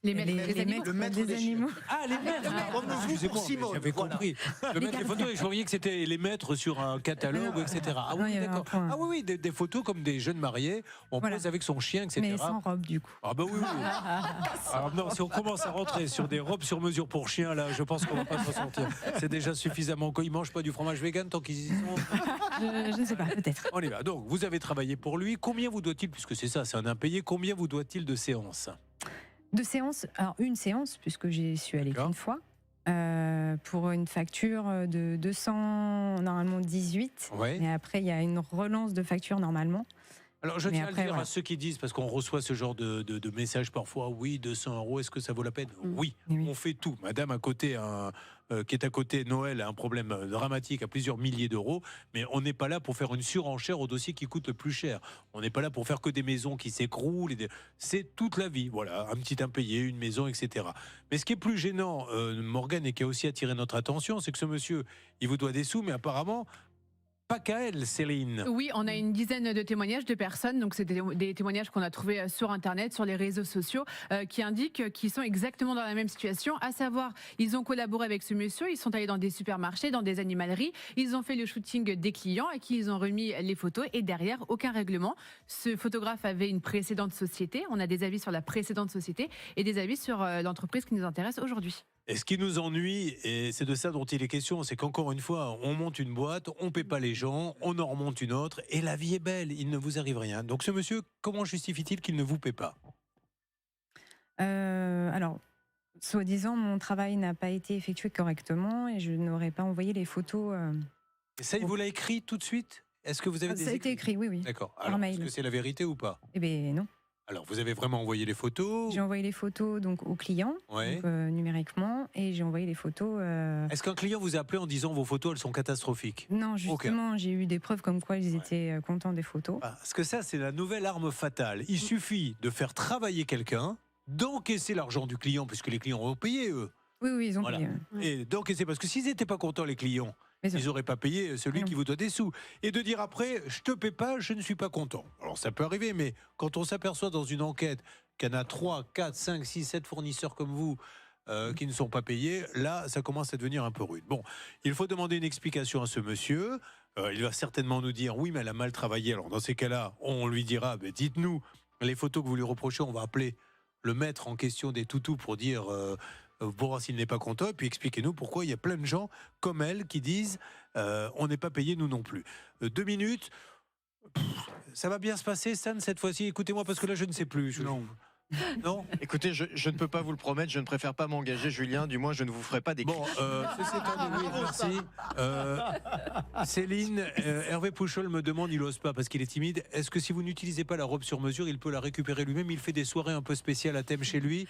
Les mettre des animaux. Ah, les mettre. Excusez-moi, j'avais compris. Le mettre les photos, et je voyais que c'était les mettre sur un catalogue, etc. Ah oui, d'accord. Ah oui, des photos comme des jeunes mariés, on pose avec son chien, etc. Mais sans robe, du coup. Ah bah oui. Alors non, si on commence à rentrer sur des robes sur mesure pour chiens, là, je pense qu'on va pas s'en sortir. C'est déjà suffisamment. Ils mangent pas du fromage vegan tant qu'ils y sont. Je ne sais pas, peut-être. On y va. Donc, vous avez travaillé pour lui. Combien vous doit-il, puisque c'est ça, c'est un impayé, combien vous doit-il de séances ? De séances, alors une séance, puisque j'y suis allée qu'une fois, pour une facture de 200, normalement 18. Ouais. Et après, il y a une relance de facture normalement. Alors, je tiens à le dire à ceux qui disent, parce qu'on reçoit ce genre de messages parfois, oui, 200 €, est-ce que ça vaut la peine ? Oui, on fait tout. Madame, à côté, qui est à côté, Noël, a un problème dramatique à plusieurs milliers d'euros, mais on n'est pas là pour faire une surenchère au dossier qui coûte le plus cher. On n'est pas là pour faire que des maisons qui s'écroulent. C'est toute la vie, voilà, un petit impayé, une maison, etc. Mais ce qui est plus gênant, Morgane, et qui a aussi attiré notre attention, c'est que ce monsieur, il vous doit des sous, mais apparemment... Pas qu'à elle, Céline. Oui, on a une dizaine de témoignages de personnes, donc c'est des témoignages qu'on a trouvés sur Internet, sur les réseaux sociaux, qui indiquent qu'ils sont exactement dans la même situation, à savoir, ils ont collaboré avec ce monsieur, ils sont allés dans des supermarchés, dans des animaleries, ils ont fait le shooting des clients à qui ils ont remis les photos et derrière, aucun règlement. Ce photographe avait une précédente société, on a des avis sur la précédente société et des avis sur l'entreprise qui nous intéresse aujourd'hui. Et ce qui nous ennuie, et c'est de ça dont il est question, c'est qu'encore une fois, on monte une boîte, on ne paie pas les gens, on en remonte une autre, et la vie est belle, il ne vous arrive rien. Donc ce monsieur, comment justifie-t-il qu'il ne vous paie pas ? Alors, soi-disant, mon travail n'a pas été effectué correctement et je n'aurais pas envoyé les photos. Et ça, il vous l'a écrit tout de suite? Est-ce que vous avez des Ça a été écrit, oui. D'accord. Alors, est-ce que c'est la vérité ou pas? Eh bien, non. Alors, vous avez vraiment envoyé les photos? J'ai envoyé les photos donc, au client, donc, numériquement, et j'ai envoyé les photos... Est-ce qu'un client vous a appelé en disant vos photos, elles sont catastrophiques? Non, justement, j'ai eu des preuves comme quoi ils étaient contents des photos. Parce que ça, c'est la nouvelle arme fatale. Il suffit de faire travailler quelqu'un, d'encaisser l'argent du client, puisque les clients ont payé, eux. Oui, ils ont payé. Et d'encaisser, parce que s'ils n'étaient pas contents, les clients, ils n'auraient pas payé celui qui vous doit des sous. Et de dire après, je te paie pas, je ne suis pas content. Alors ça peut arriver, mais quand on s'aperçoit dans une enquête qu'il y en a 3, 4, 5, 6, 7 fournisseurs comme vous qui ne sont pas payés, là, ça commence à devenir un peu rude. Bon, il faut demander une explication à ce monsieur. Il va certainement nous dire, oui, mais elle a mal travaillé. Alors dans ces cas-là, on lui dira, dites-nous les photos que vous lui reprochez, on va appeler le maître en question des toutous pour dire... pour voir s'il n'est pas content, et puis expliquez-nous pourquoi il y a plein de gens comme elle qui disent on n'est pas payé, nous non plus. 2 minutes, ça va bien se passer, Stan, cette fois-ci? Écoutez-moi, parce que là, je ne sais plus. Non. Écoutez, je ne peux pas vous le promettre, je ne préfère pas m'engager, Julien, du moins je ne vous ferai pas des Bon, merci. Céline, Hervé Pouchol me demande, il n'ose pas parce qu'il est timide, est-ce que si vous n'utilisez pas la robe sur mesure, il peut la récupérer lui-même? Il fait des soirées un peu spéciales à thème chez lui.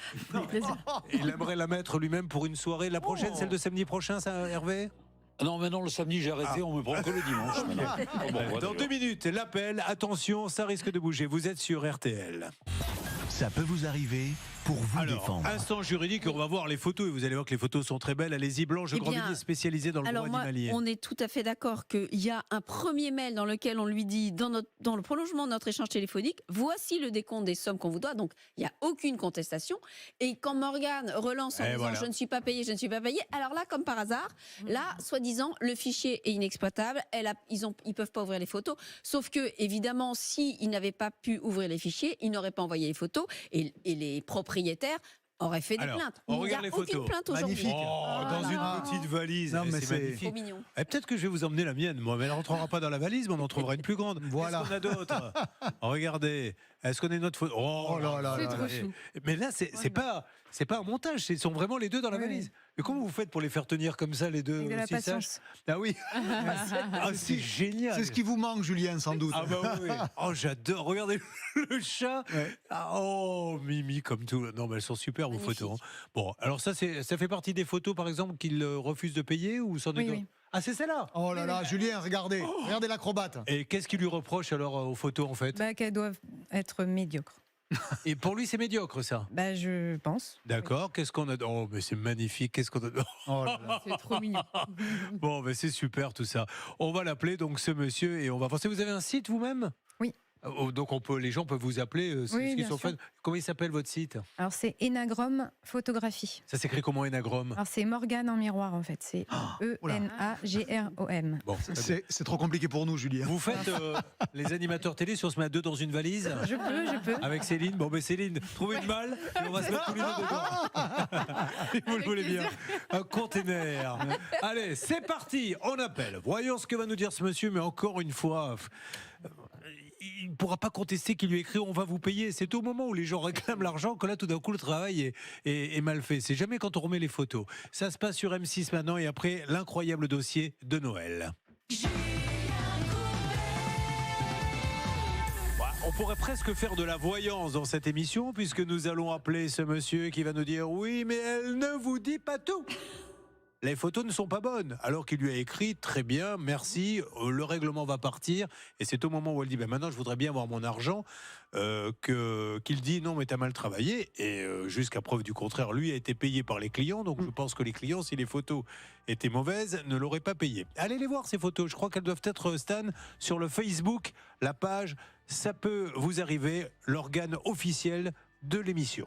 Il aimerait la mettre lui-même pour une soirée. La prochaine, celle de samedi prochain, ça, Hervé? Non, maintenant le samedi, j'ai arrêté, on me prend que le dimanche. Dans 2 minutes, l'appel, attention, ça risque de bouger. Vous êtes sur RTL. Ça peut vous arriver pour vous défendre. Instant juridique, on va voir les photos et vous allez voir que les photos sont très belles. Allez-y, Blanche Grandvilliers, spécialisée dans le droit animalier. On est tout à fait d'accord qu'il y a un premier mail dans lequel on lui dit, dans le prolongement de notre échange téléphonique, voici le décompte des sommes qu'on vous doit. Donc, il n'y a aucune contestation. Et quand Morgane relance en disant je ne suis pas payé, alors là, comme par hasard, là, soi-disant, le fichier est inexploitable. Ils peuvent pas ouvrir les photos. Sauf que, évidemment, s'ils n'avaient pas pu ouvrir les fichiers, ils n'auraient pas envoyé les photos. Et les propriétaires auraient fait des plaintes. On regarde les photos. Plainte aujourd'hui. Dans une petite valise. Non, mais c'est magnifique. trop mignon. Peut-être que je vais vous emmener la mienne, moi, mais elle ne rentrera pas dans la valise, mais on en trouvera une plus grande. Voilà. Est-ce qu'on a d'autres? Regardez. Est-ce qu'on a une autre photo? Oh là là. C'est trop chou. Mais là, c'est pas un montage, ce sont vraiment les deux dans la valise. Mais comment vous faites pour les faire tenir comme ça, les deux? Avec de la patience. Ah oui. C'est génial. C'est ce qui vous manque, Julien, sans doute. Ah bah oui. Oh, j'adore. Regardez le chat. Oh, Mimi, comme tout. Non, mais elles sont super, vos photos. Bon, alors ça fait partie des photos, par exemple, qu'il refuse de payer ou sans oui. Ah, c'est celle-là? Oh là là, Julien, regardez. Regardez l'acrobate. Et qu'est-ce qu'il lui reproche alors aux photos, en fait? Qu'elles doivent être médiocres. Et pour lui, c'est médiocre, ça? Je pense. D'accord. Oui. Qu'est-ce qu'on a? Oh, mais c'est magnifique. Qu'est-ce qu'on a? Oh là là. C'est trop mignon. Bon, mais c'est super tout ça. On va l'appeler, donc, ce monsieur, et on va voir. Vous avez un site vous-même? Oui. Donc les gens peuvent vous appeler oui, qui sont fans. Comment il s'appelle votre site? Alors c'est Enagrom Photographie. Ça s'écrit comment, Enagrom? Alors c'est Morgane en miroir en fait, c'est E-N-A-G-R-O-M. Bon, c'est trop compliqué pour nous, Julien. Vous faites les animateurs télé si on se met à 2 dans une valise? Je peux. Avec Céline. Bon, Céline, trouvez une balle et on va se mettre tous les deux dedans. Si vous le voulez bien. Un container. Allez, c'est parti. On appelle. Voyons ce que va nous dire ce monsieur, mais encore une fois... il ne pourra pas contester qu'il lui écrit on va vous payer. C'est au moment où les gens réclament l'argent que là tout d'un coup le travail est mal fait. C'est jamais quand on remet les photos. Ça se passe sur M6 maintenant et après l'incroyable dossier de Noël. On pourrait presque faire de la voyance dans cette émission puisque nous allons appeler ce monsieur qui va nous dire oui mais elle ne vous dit pas tout. Les photos ne sont pas bonnes, alors qu'il lui a écrit très bien, merci, le règlement va partir. Et c'est au moment où elle dit maintenant je voudrais bien avoir mon argent qu'il dit non mais t'as mal travaillé. Et jusqu'à preuve du contraire, lui a été payé par les clients. Donc je pense que les clients, si les photos étaient mauvaises, ne l'auraient pas payé. Allez les voir ces photos, je crois qu'elles doivent être, Stan, sur le Facebook, la page Ça peut vous arriver, l'organe officiel de l'émission.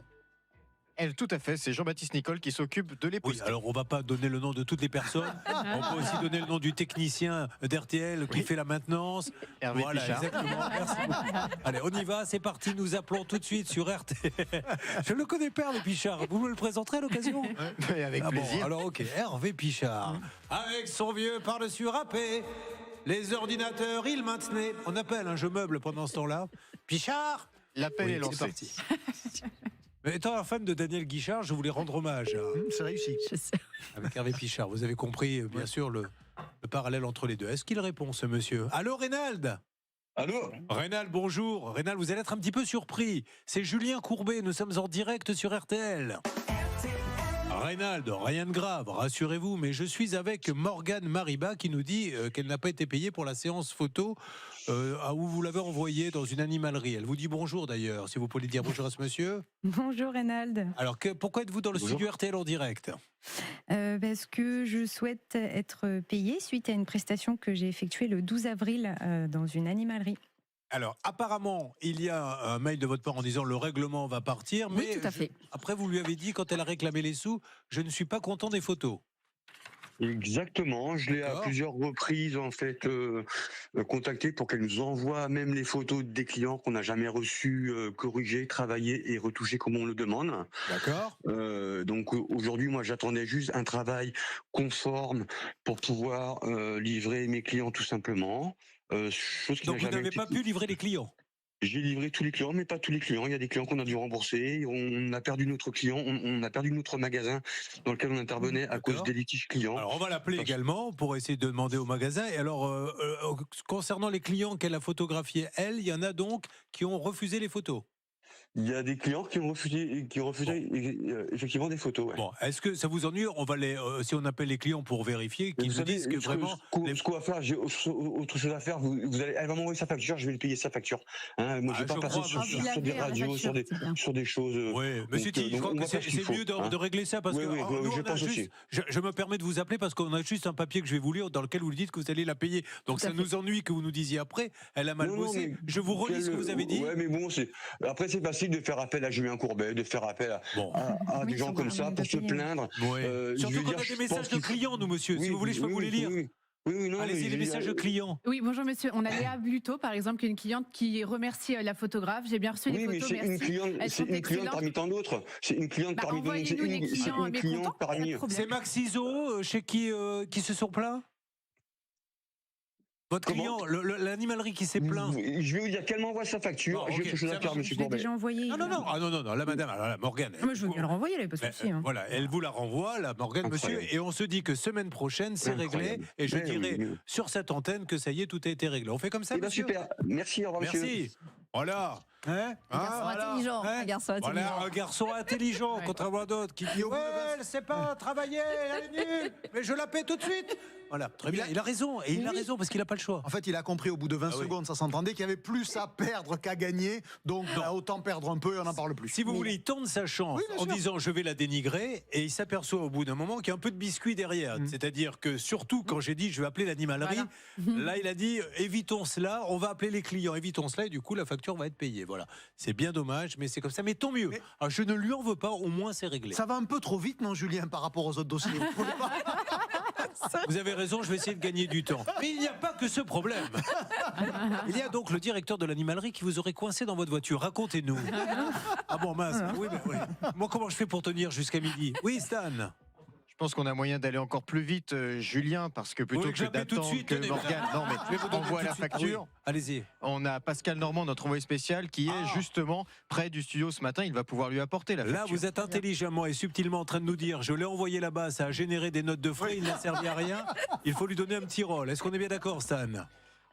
Elle, tout à fait, c'est Jean-Baptiste Nicole qui s'occupe de les poster. Oui, alors on ne va pas donner le nom de toutes les personnes. On peut aussi donner le nom du technicien d'RTL qui fait la maintenance. Hervé voilà, Pichard. exactement. Merci beaucoup. Allez, on y va, c'est parti. Nous appelons tout de suite sur RTL. Je ne le connais pas, Hervé Pichard. Vous me le présenterez à l'occasion? Avec plaisir. Bon, alors, ok, Hervé Pichard. Avec son vieux par-dessus râpé. Les ordinateurs, il maintenait. On appelle, je meuble pendant ce temps-là. Pichard? L'appel est lancé. C'est parti. Étant la femme de Daniel Guichard, je voulais rendre hommage. C'est réussi. Avec Hervé Pichard. Vous avez compris, bien sûr, le parallèle entre les deux. Est-ce qu'il répond, ce monsieur? Allô, Reynald? Allô? Reynald, bonjour. Reynald, vous allez être un petit peu surpris. C'est Julien Courbet, nous sommes en direct sur RTL. Reynald, rien de grave, rassurez-vous, mais je suis avec Morgane Mariba qui nous dit qu'elle n'a pas été payée pour la séance photo où vous l'avez envoyée dans une animalerie. Elle vous dit bonjour d'ailleurs, si vous pouvez dire bonjour à ce monsieur. Bonjour Reynald. Alors pourquoi êtes-vous dans le studio RTL en direct? Parce que je souhaite être payée suite à une prestation que j'ai effectuée le 12 avril dans une animalerie. Alors, apparemment, il y a un mail de votre part en disant le règlement va partir, mais oui, tout à fait. Après, vous lui avez dit, quand elle a réclamé les sous, je ne suis pas content des photos. Exactement, je l'ai à plusieurs reprises en fait contacté pour qu'elle nous envoie même les photos des clients qu'on n'a jamais reçus, corrigées, travaillées et retouchées comme on le demande. D'accord. Donc aujourd'hui, moi j'attendais juste un travail conforme pour pouvoir livrer mes clients tout simplement. Chose qui Donc vous n'avez pas pu livrer les clients? J'ai livré tous les clients, mais pas tous les clients. Il y a des clients qu'on a dû rembourser. On a perdu notre client, on a perdu notre magasin dans lequel on intervenait à cause des litiges clients. Alors on va l'appeler également pour essayer de demander au magasin. Et alors, concernant les clients qu'elle a photographiés, elle, il y en a donc qui ont refusé les photos? Il y a des clients qui ont refusé effectivement des photos. Ouais. Bon, est-ce que ça vous ennuie? On va si on appelle les clients pour vérifier, qu'ils nous disent que vraiment. Ce qu'on va faire, j'ai autre chose à faire. Elle va m'envoyer sa facture, je vais lui payer sa facture. Hein, moi, je vais pas passer sur des radios, sur des choses. Oui, mais je crois que c'est mieux de régler ça parce que je pense aussi. Je me permets de vous appeler parce qu'on a juste un papier que je vais vous lire dans lequel vous lui dites que vous allez la payer. Donc ça nous ennuie que vous nous disiez après. Elle a mal bossé. Je vous relis ce que vous avez dit. Ouais, mais bon, après c'est facile de faire appel à Julien Courbet, de faire appel à des gens comme ça pour se plaindre. Surtout qu'on a des messages de clients, nous, monsieur. Si vous voulez, je peux vous les lire. Allez-y, les messages de clients. Oui, bonjour monsieur. On a Léa Bluto, par exemple, qui est une cliente qui remercie la photographe. J'ai bien reçu les photos, mais c'est une cliente parmi tant d'autres. C'est une cliente parmi d'autres. C'est une cliente parmi. C'est Max Iso, chez qui se sont plaints? Votre client, l'animalerie qui s'est plaint. Je vais vous dire qu'elle m'envoie sa facture. J'ai quelque chose à faire, monsieur Courbet. Je l'ai déjà envoyé. Non, la madame, la Morgane. Moi, je veux bien le renvoyer, il n'y a pas de souci. Voilà, elle vous la renvoie, la Morgane, monsieur, et on se dit que semaine prochaine, c'est réglé. Et je dirai sur cette antenne que ça y est, tout a été réglé. On fait comme ça, monsieur? Super. Merci, au revoir, monsieur. Merci. Voilà. Un garçon intelligent. Voilà, un garçon intelligent, contrairement à d'autres qui dit ouais, elle sait pas travailler, elle est nulle, mais je la paie tout de suite. Voilà, très bien. Il a raison, et il a raison parce qu'il n'a pas le choix. En fait, il a compris au bout de 20 secondes, ça s'entendait, qu'il y avait plus à perdre qu'à gagner, donc autant perdre un peu et on n'en parle plus. Si vous voulez, il tente sa chance en disant je vais la dénigrer, et il s'aperçoit au bout d'un moment qu'il y a un peu de biscuit derrière. C'est-à-dire que surtout quand j'ai dit je vais appeler l'animalerie, là il a dit évitons cela, on va appeler les clients, évitons cela, et du coup la facture va être payée. Voilà, c'est bien dommage, mais c'est comme ça. Mais tant mieux. Alors, je ne lui en veux pas, au moins c'est réglé. Ça va un peu trop vite, non, Julien, par rapport aux autres dossiers. Vous avez raison, je vais essayer de gagner du temps. Mais il n'y a pas que ce problème. Il y a donc le directeur de l'animalerie qui vous aurait coincé dans votre voiture. Racontez-nous. Ah bon, mince. Oui. Moi, comment je fais pour tenir jusqu'à midi? Oui, Stan. Je pense qu'on a moyen d'aller encore plus vite, Julien, parce que plutôt que d'attendre que Morgane envoie la facture, allez-y. On a Pascal Normand, notre envoyé spécial, qui est justement près du studio ce matin. Il va pouvoir lui apporter la facture. Là, vous êtes intelligemment et subtilement en train de nous dire je l'ai envoyé là-bas, ça a généré des notes de frais, il n'a servi à rien. Il faut lui donner un petit rôle. Est-ce qu'on est bien d'accord, Stan?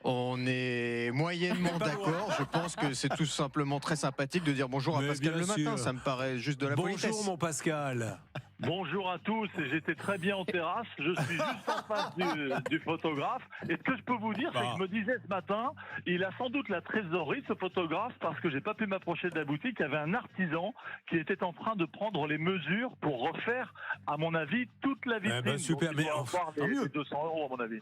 On est moyennement d'accord. Je pense que c'est tout simplement très sympathique de dire bonjour à Pascal le matin. Ça me paraît juste de la politesse. Bonjour, mon Pascal. Bonjour à tous, j'étais très bien en terrasse, je suis juste en face du photographe. Et ce que je peux vous dire, c'est que je me disais ce matin, il a sans doute la trésorerie, ce photographe, parce que j'ai pas pu m'approcher de la boutique. Il y avait un artisan qui était en train de prendre les mesures pour refaire, à mon avis, toute la vitrine. Super, mais les 200 € à mon avis.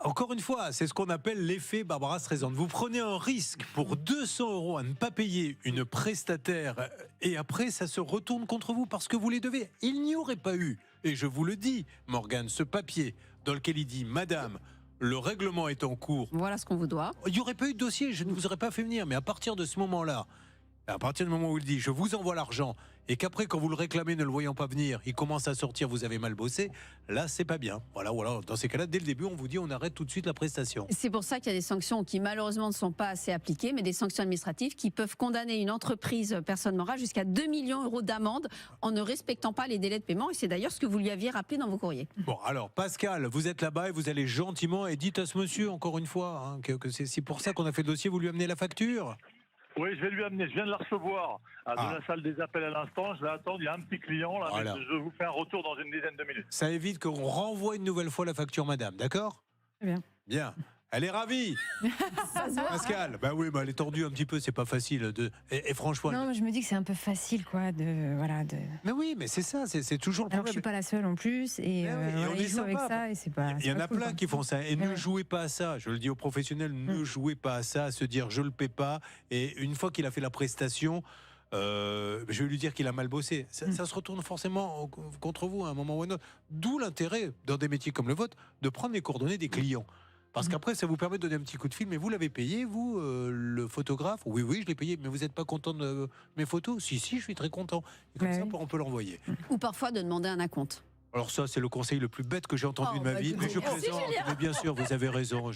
Encore une fois, c'est ce qu'on appelle l'effet Barbara Streisand. Vous prenez un risque pour 200 € à ne pas payer une prestataire et après ça se retourne contre vous parce que vous les devez. Il n'y aurait pas eu, et je vous le dis, Morgane, ce papier dans lequel il dit « Madame, le règlement est en cours ». Voilà ce qu'on vous doit. Il n'y aurait pas eu de dossier, je ne vous aurais pas fait venir. Mais à partir de ce moment-là, à partir du moment où il dit « Je vous envoie l'argent » et qu'après, quand vous le réclamez ne le voyant pas venir, il commence à sortir, vous avez mal bossé, là, c'est pas bien. Voilà. Dans ces cas-là, dès le début, on vous dit on arrête tout de suite la prestation. C'est pour ça qu'il y a des sanctions qui, malheureusement, ne sont pas assez appliquées, mais des sanctions administratives qui peuvent condamner une entreprise, personne morale, jusqu'à 2 millions d'euros d'amende en ne respectant pas les délais de paiement. Et c'est d'ailleurs ce que vous lui aviez rappelé dans vos courriers. Bon, alors, Pascal, vous êtes là-bas et vous allez gentiment et dites à ce monsieur, encore une fois, hein, que c'est pour ça qu'on a fait le dossier, vous lui amenez la facture. Oui, je vais lui amener. Je viens de la recevoir de la salle des appels à l'instant. Je vais attendre. Il y a un petit client là. Voilà. Mais je vous fais un retour dans une dizaine de minutes. Ça évite qu'on renvoie une nouvelle fois la facture, madame. D'accord ? Très bien. Bien. Elle est ravie. Pascal, bah oui, elle est tordue un petit peu, c'est pas facile. Et franchement. Non, mais je me dis que c'est un peu facile, quoi, Mais oui, mais c'est ça, c'est toujours le problème. Alors je suis pas la seule en plus, et il joue avec ça, et c'est pas. Il y en a plein qui font ça. Et ne jouez pas à ça. Je le dis aux professionnels, ne jouez pas à ça, à se dire je le paie pas. Et une fois qu'il a fait la prestation. Je vais lui dire qu'il a mal bossé. Ça se retourne forcément contre vous à un moment ou à un autre. D'où l'intérêt, dans des métiers comme le vôtre, de prendre les coordonnées des clients. Parce qu'après, ça vous permet de donner un petit coup de fil. Mais vous l'avez payé, vous, le photographe ? Oui, je l'ai payé. Mais vous n'êtes pas content de mes photos ? Si, je suis très content. Et comme ça, on peut l'envoyer. Ou parfois de demander un acompte. Alors ça, c'est le conseil le plus bête que j'ai entendu de ma vie. Mais je plaisante. Mais bien sûr, vous avez raison.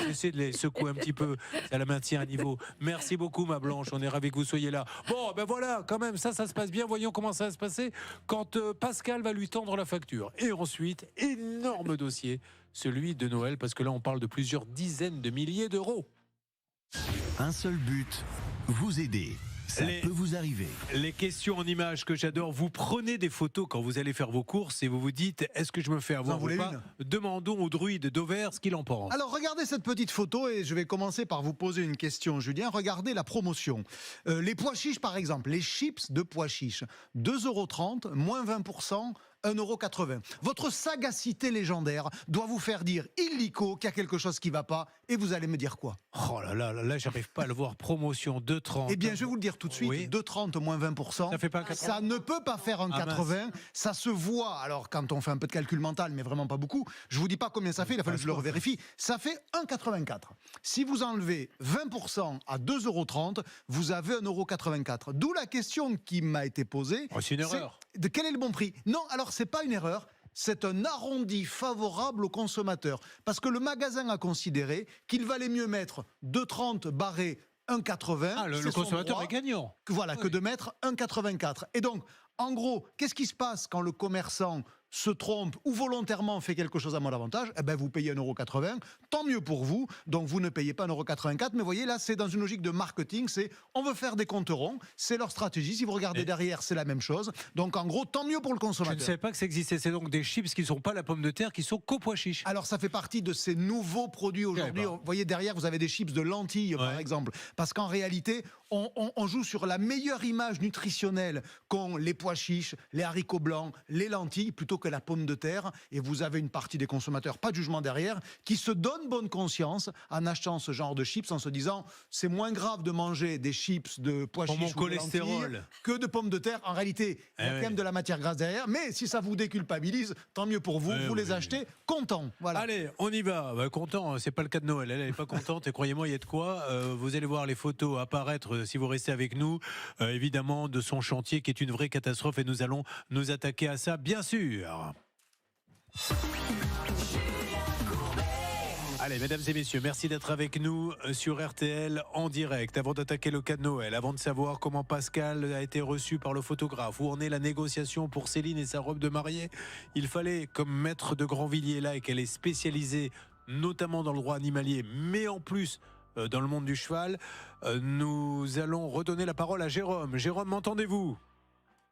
J'essaie de les secouer un petit peu. Ça la maintient à niveau. Merci beaucoup, ma Blanche. On est ravis que vous soyez là. Bon, ben voilà, quand même, ça se passe bien. Voyons comment ça va se passer quand Pascal va lui tendre la facture. Et ensuite, énorme dossier, celui de Noël, parce que là, on parle de plusieurs dizaines de milliers d'euros. Un seul but, vous aider. Ça peut vous arriver. Les questions en images que j'adore. Vous prenez des photos quand vous allez faire vos courses et vous vous dites, est-ce que je me fais avoir ou pas ? Demandons au druide d'Auvers ce qu'il en pense. Alors regardez cette petite photo et je vais commencer par vous poser une question, Julien. Regardez la promotion. Les pois chiches par exemple, les chips de pois chiches, 2,30 €, moins 20%. 1,80 €. Votre sagacité légendaire doit vous faire dire illico qu'il y a quelque chose qui ne va pas et vous allez me dire quoi ? Oh là, j'arrive pas à le voir. Promotion 2,30. Eh bien, je vais vous le dire tout de suite. Oui. 2,30 moins 20%. Ça fait pas un 80. Ça ne peut pas faire un 80. Ça se voit. Alors, quand on fait un peu de calcul mental, mais vraiment pas beaucoup, je vous dis pas combien ça fait. Il a fallu que je le revérifie. Ça fait 1,84. Si vous enlevez 20% à 2,30 €, vous avez 1,84 €. D'où la question qui m'a été posée. Oh, c'est une erreur. De quel est le bon prix ? Non, alors c'est pas une erreur. C'est un arrondi favorable aux consommateurs. Parce que le magasin a considéré qu'il valait mieux mettre 2,30 barré 1,80. Ah, le consommateur est gagnant. Que de mettre 1,84. Et donc, en gros, qu'est-ce qui se passe quand le commerçant se trompe ou volontairement fait quelque chose à mon avantage ? Eh ben, vous payez 1,80 €, tant mieux pour vous. Donc, vous ne payez pas 1,84 €. Mais vous voyez, là, c'est dans une logique de marketing. C'est on veut faire des comptes ronds. C'est leur stratégie. Si vous regardez derrière, c'est la même chose. Donc, en gros, tant mieux pour le consommateur. Je ne savais pas que ça existait. C'est donc des chips qui ne sont pas la pomme de terre, qui sont qu'au pois chiche. Alors, ça fait partie de ces nouveaux produits aujourd'hui. Vous voyez, derrière, vous avez des chips de lentilles, par exemple. Parce qu'en réalité, on joue sur la meilleure image nutritionnelle qu'ont les pois chiches, les haricots blancs, les lentilles, plutôt que la pomme de terre. Et vous avez une partie des consommateurs, pas de jugement derrière, qui se donnent bonne conscience en achetant ce genre de chips, en se disant c'est moins grave de manger des chips de pois chiches ou de lentilles que de pommes de terre. En réalité, il y a quand même de la matière grasse derrière. Mais si ça vous déculpabilise, tant mieux pour vous. Vous les achetez contents. Voilà. Allez, on y va. Content, c'est pas le cas de Noël. Elle n'est pas contente et croyez-moi, il y a de quoi. Vous allez voir les photos apparaître si vous restez avec nous. Évidemment, de son chantier qui est une vraie catastrophe et nous allons nous attaquer à ça, bien sûr. Allez, mesdames et messieurs, merci d'être avec nous sur RTL en direct. Avant d'attaquer le cas de Noël, avant de savoir comment Pascal a été reçu par le photographe, où en est la négociation pour Céline et sa robe de mariée, il fallait, comme maître de Grandvilliers là, et qu'elle est spécialisée notamment dans le droit animalier, mais en plus dans le monde du cheval, nous allons redonner la parole à Jérôme. Jérôme, m'entendez-vous ?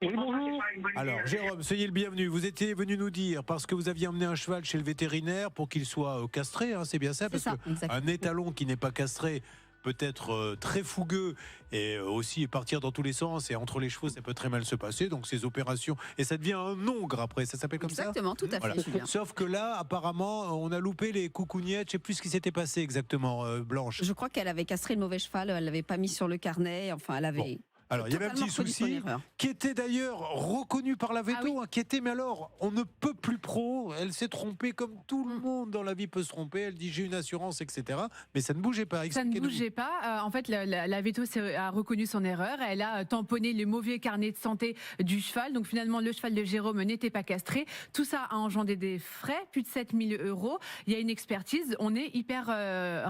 Oui, bonjour. Alors, Jérôme, soyez le bienvenu. Vous étiez venu nous dire, parce que vous aviez emmené un cheval chez le vétérinaire pour qu'il soit castré, hein, c'est bien ça ? Parce qu'un étalon qui n'est pas castré peut être très fougueux et aussi partir dans tous les sens, et entre les chevaux, ça peut très mal se passer. Donc, ces opérations, et ça devient un ongre après, ça s'appelle comme Exactement, tout à fait. Julien. Sauf que là, apparemment, on a loupé les coucougnettes. Je ne sais plus ce qui s'était passé exactement, Blanche. Je crois qu'elle avait castré le mauvais cheval, elle ne l'avait pas mis sur le carnet, enfin, elle avait... Bon. Alors, il y avait un petit souci qui était d'ailleurs reconnu par la Veto, qui était, mais alors, on ne peut plus pro. Elle s'est trompée comme tout le monde dans la vie peut se tromper. Elle dit j'ai une assurance, etc. Mais ça ne bougeait pas. Ça ne bougeait pas. En fait, la Veto a reconnu son erreur. Elle a tamponné le mauvais carnet de santé du cheval. Donc finalement, le cheval de Jérôme n'était pas castré. Tout ça a engendré des frais, plus de 7 000 €. Il y a une expertise. On est hyper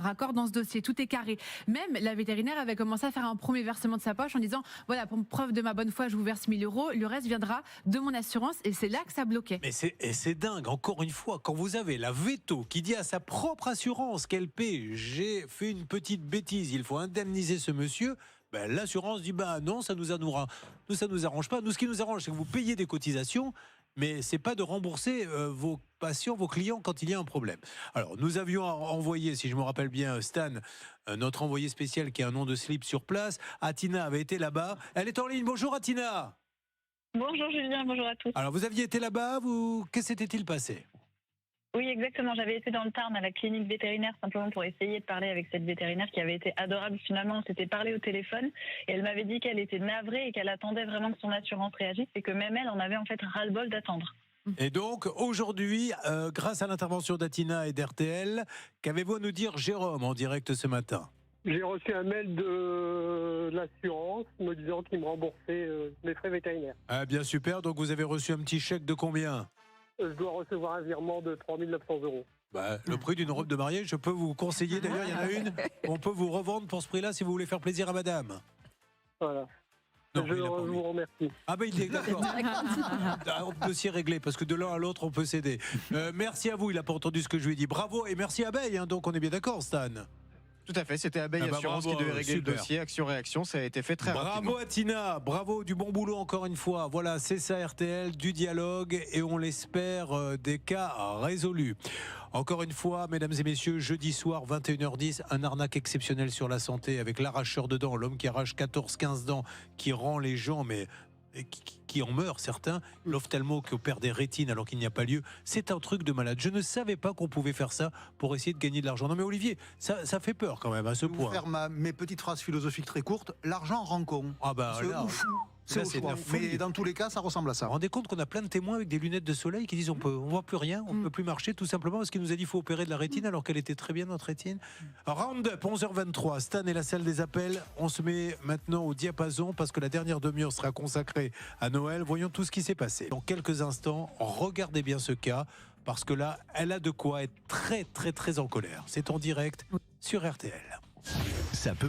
raccord dans ce dossier. Tout est carré. Même la vétérinaire avait commencé à faire un premier versement de sa poche en disant voilà, pour preuve de ma bonne foi, je vous verse 1 000 €. Le reste viendra de mon assurance. Et c'est là que ça bloquait. Mais c'est dingue. Encore une fois, quand vous avez la Veto qui dit à sa propre assurance qu'elle paie, j'ai fait une petite bêtise, il faut indemniser ce monsieur. Ben, l'assurance dit non, ça nous arrange pas. Nous, ce qui nous arrange, c'est que vous payez des cotisations, mais c'est pas de rembourser vos patients, vos clients quand il y a un problème. Alors, nous avions envoyé, si je me rappelle bien, Stan, notre envoyé spécial qui a un nom de slip sur place. Atina avait été là-bas. Elle est en ligne. Bonjour Atina. Bonjour Julien, bonjour à tous. Alors, vous aviez été là-bas, que s'était-il passé ? Oui, exactement. J'avais été dans le Tarn à la clinique vétérinaire simplement pour essayer de parler avec cette vétérinaire qui avait été adorable. Finalement, on s'était parlé au téléphone et elle m'avait dit qu'elle était navrée et qu'elle attendait vraiment que son assurance réagisse et que même elle en avait en fait ras-le-bol d'attendre. Et donc, aujourd'hui, grâce à l'intervention d'Atina et d'RTL, qu'avez-vous à nous dire, Jérôme, en direct ce matin ? J'ai reçu un mail de l'assurance me disant qu'ils me remboursaient mes frais vétérinaires. Ah, bien super. Donc, vous avez reçu un petit chèque de combien ? Je dois recevoir un virement de 3 900 €. Le prix d'une robe de mariée, je peux vous conseiller, d'ailleurs, il y en a une, on peut vous revendre pour ce prix-là si vous voulez faire plaisir à madame. Voilà. Non, je vous remercie. Ah ben il est d'accord. Dossier réglé, parce que de l'un à l'autre, on peut s'aider. Merci à vous, il n'a pas entendu ce que je lui ai dit. Bravo, et merci à Abeille, donc on est bien d'accord, Stan. Tout à fait, c'était Abeille Assurance qui devait régler le dossier. Action-réaction, ça a été fait très rapidement. Bravo Atina, bravo, du bon boulot encore une fois. Voilà, c'est ça RTL, du dialogue et on l'espère des cas résolus. Encore une fois, mesdames et messieurs, jeudi soir, 21h10, un arnaque exceptionnel sur la santé avec l'arracheur de dents, l'homme qui arrache 14-15 dents, qui rend les gens, qui en meurent certains, l'ophtalmo qui opère des rétines alors qu'il n'y a pas lieu, c'est un truc de malade. Je ne savais pas qu'on pouvait faire ça pour essayer de gagner de l'argent. Non mais Olivier, ça fait peur quand même à ce point. Je vais vous faire mes petites phrases philosophiques très courtes. L'argent rend con. Ah bah là, c'est mais dans tous les cas, ça ressemble à ça. Vous vous rendez compte qu'on a plein de témoins avec des lunettes de soleil qui disent on voit plus rien, on ne peut plus marcher, tout simplement parce qu'il nous a dit qu'il faut opérer de la rétine alors qu'elle était très bien notre rétine. Round-up, 11h23, Stan et la salle des appels. On se met maintenant au diapason parce que la dernière demi-heure sera consacrée à Noël. Voyons tout ce qui s'est passé. Dans quelques instants, regardez bien ce cas parce que là, elle a de quoi être très très très en colère. C'est en direct sur RTL.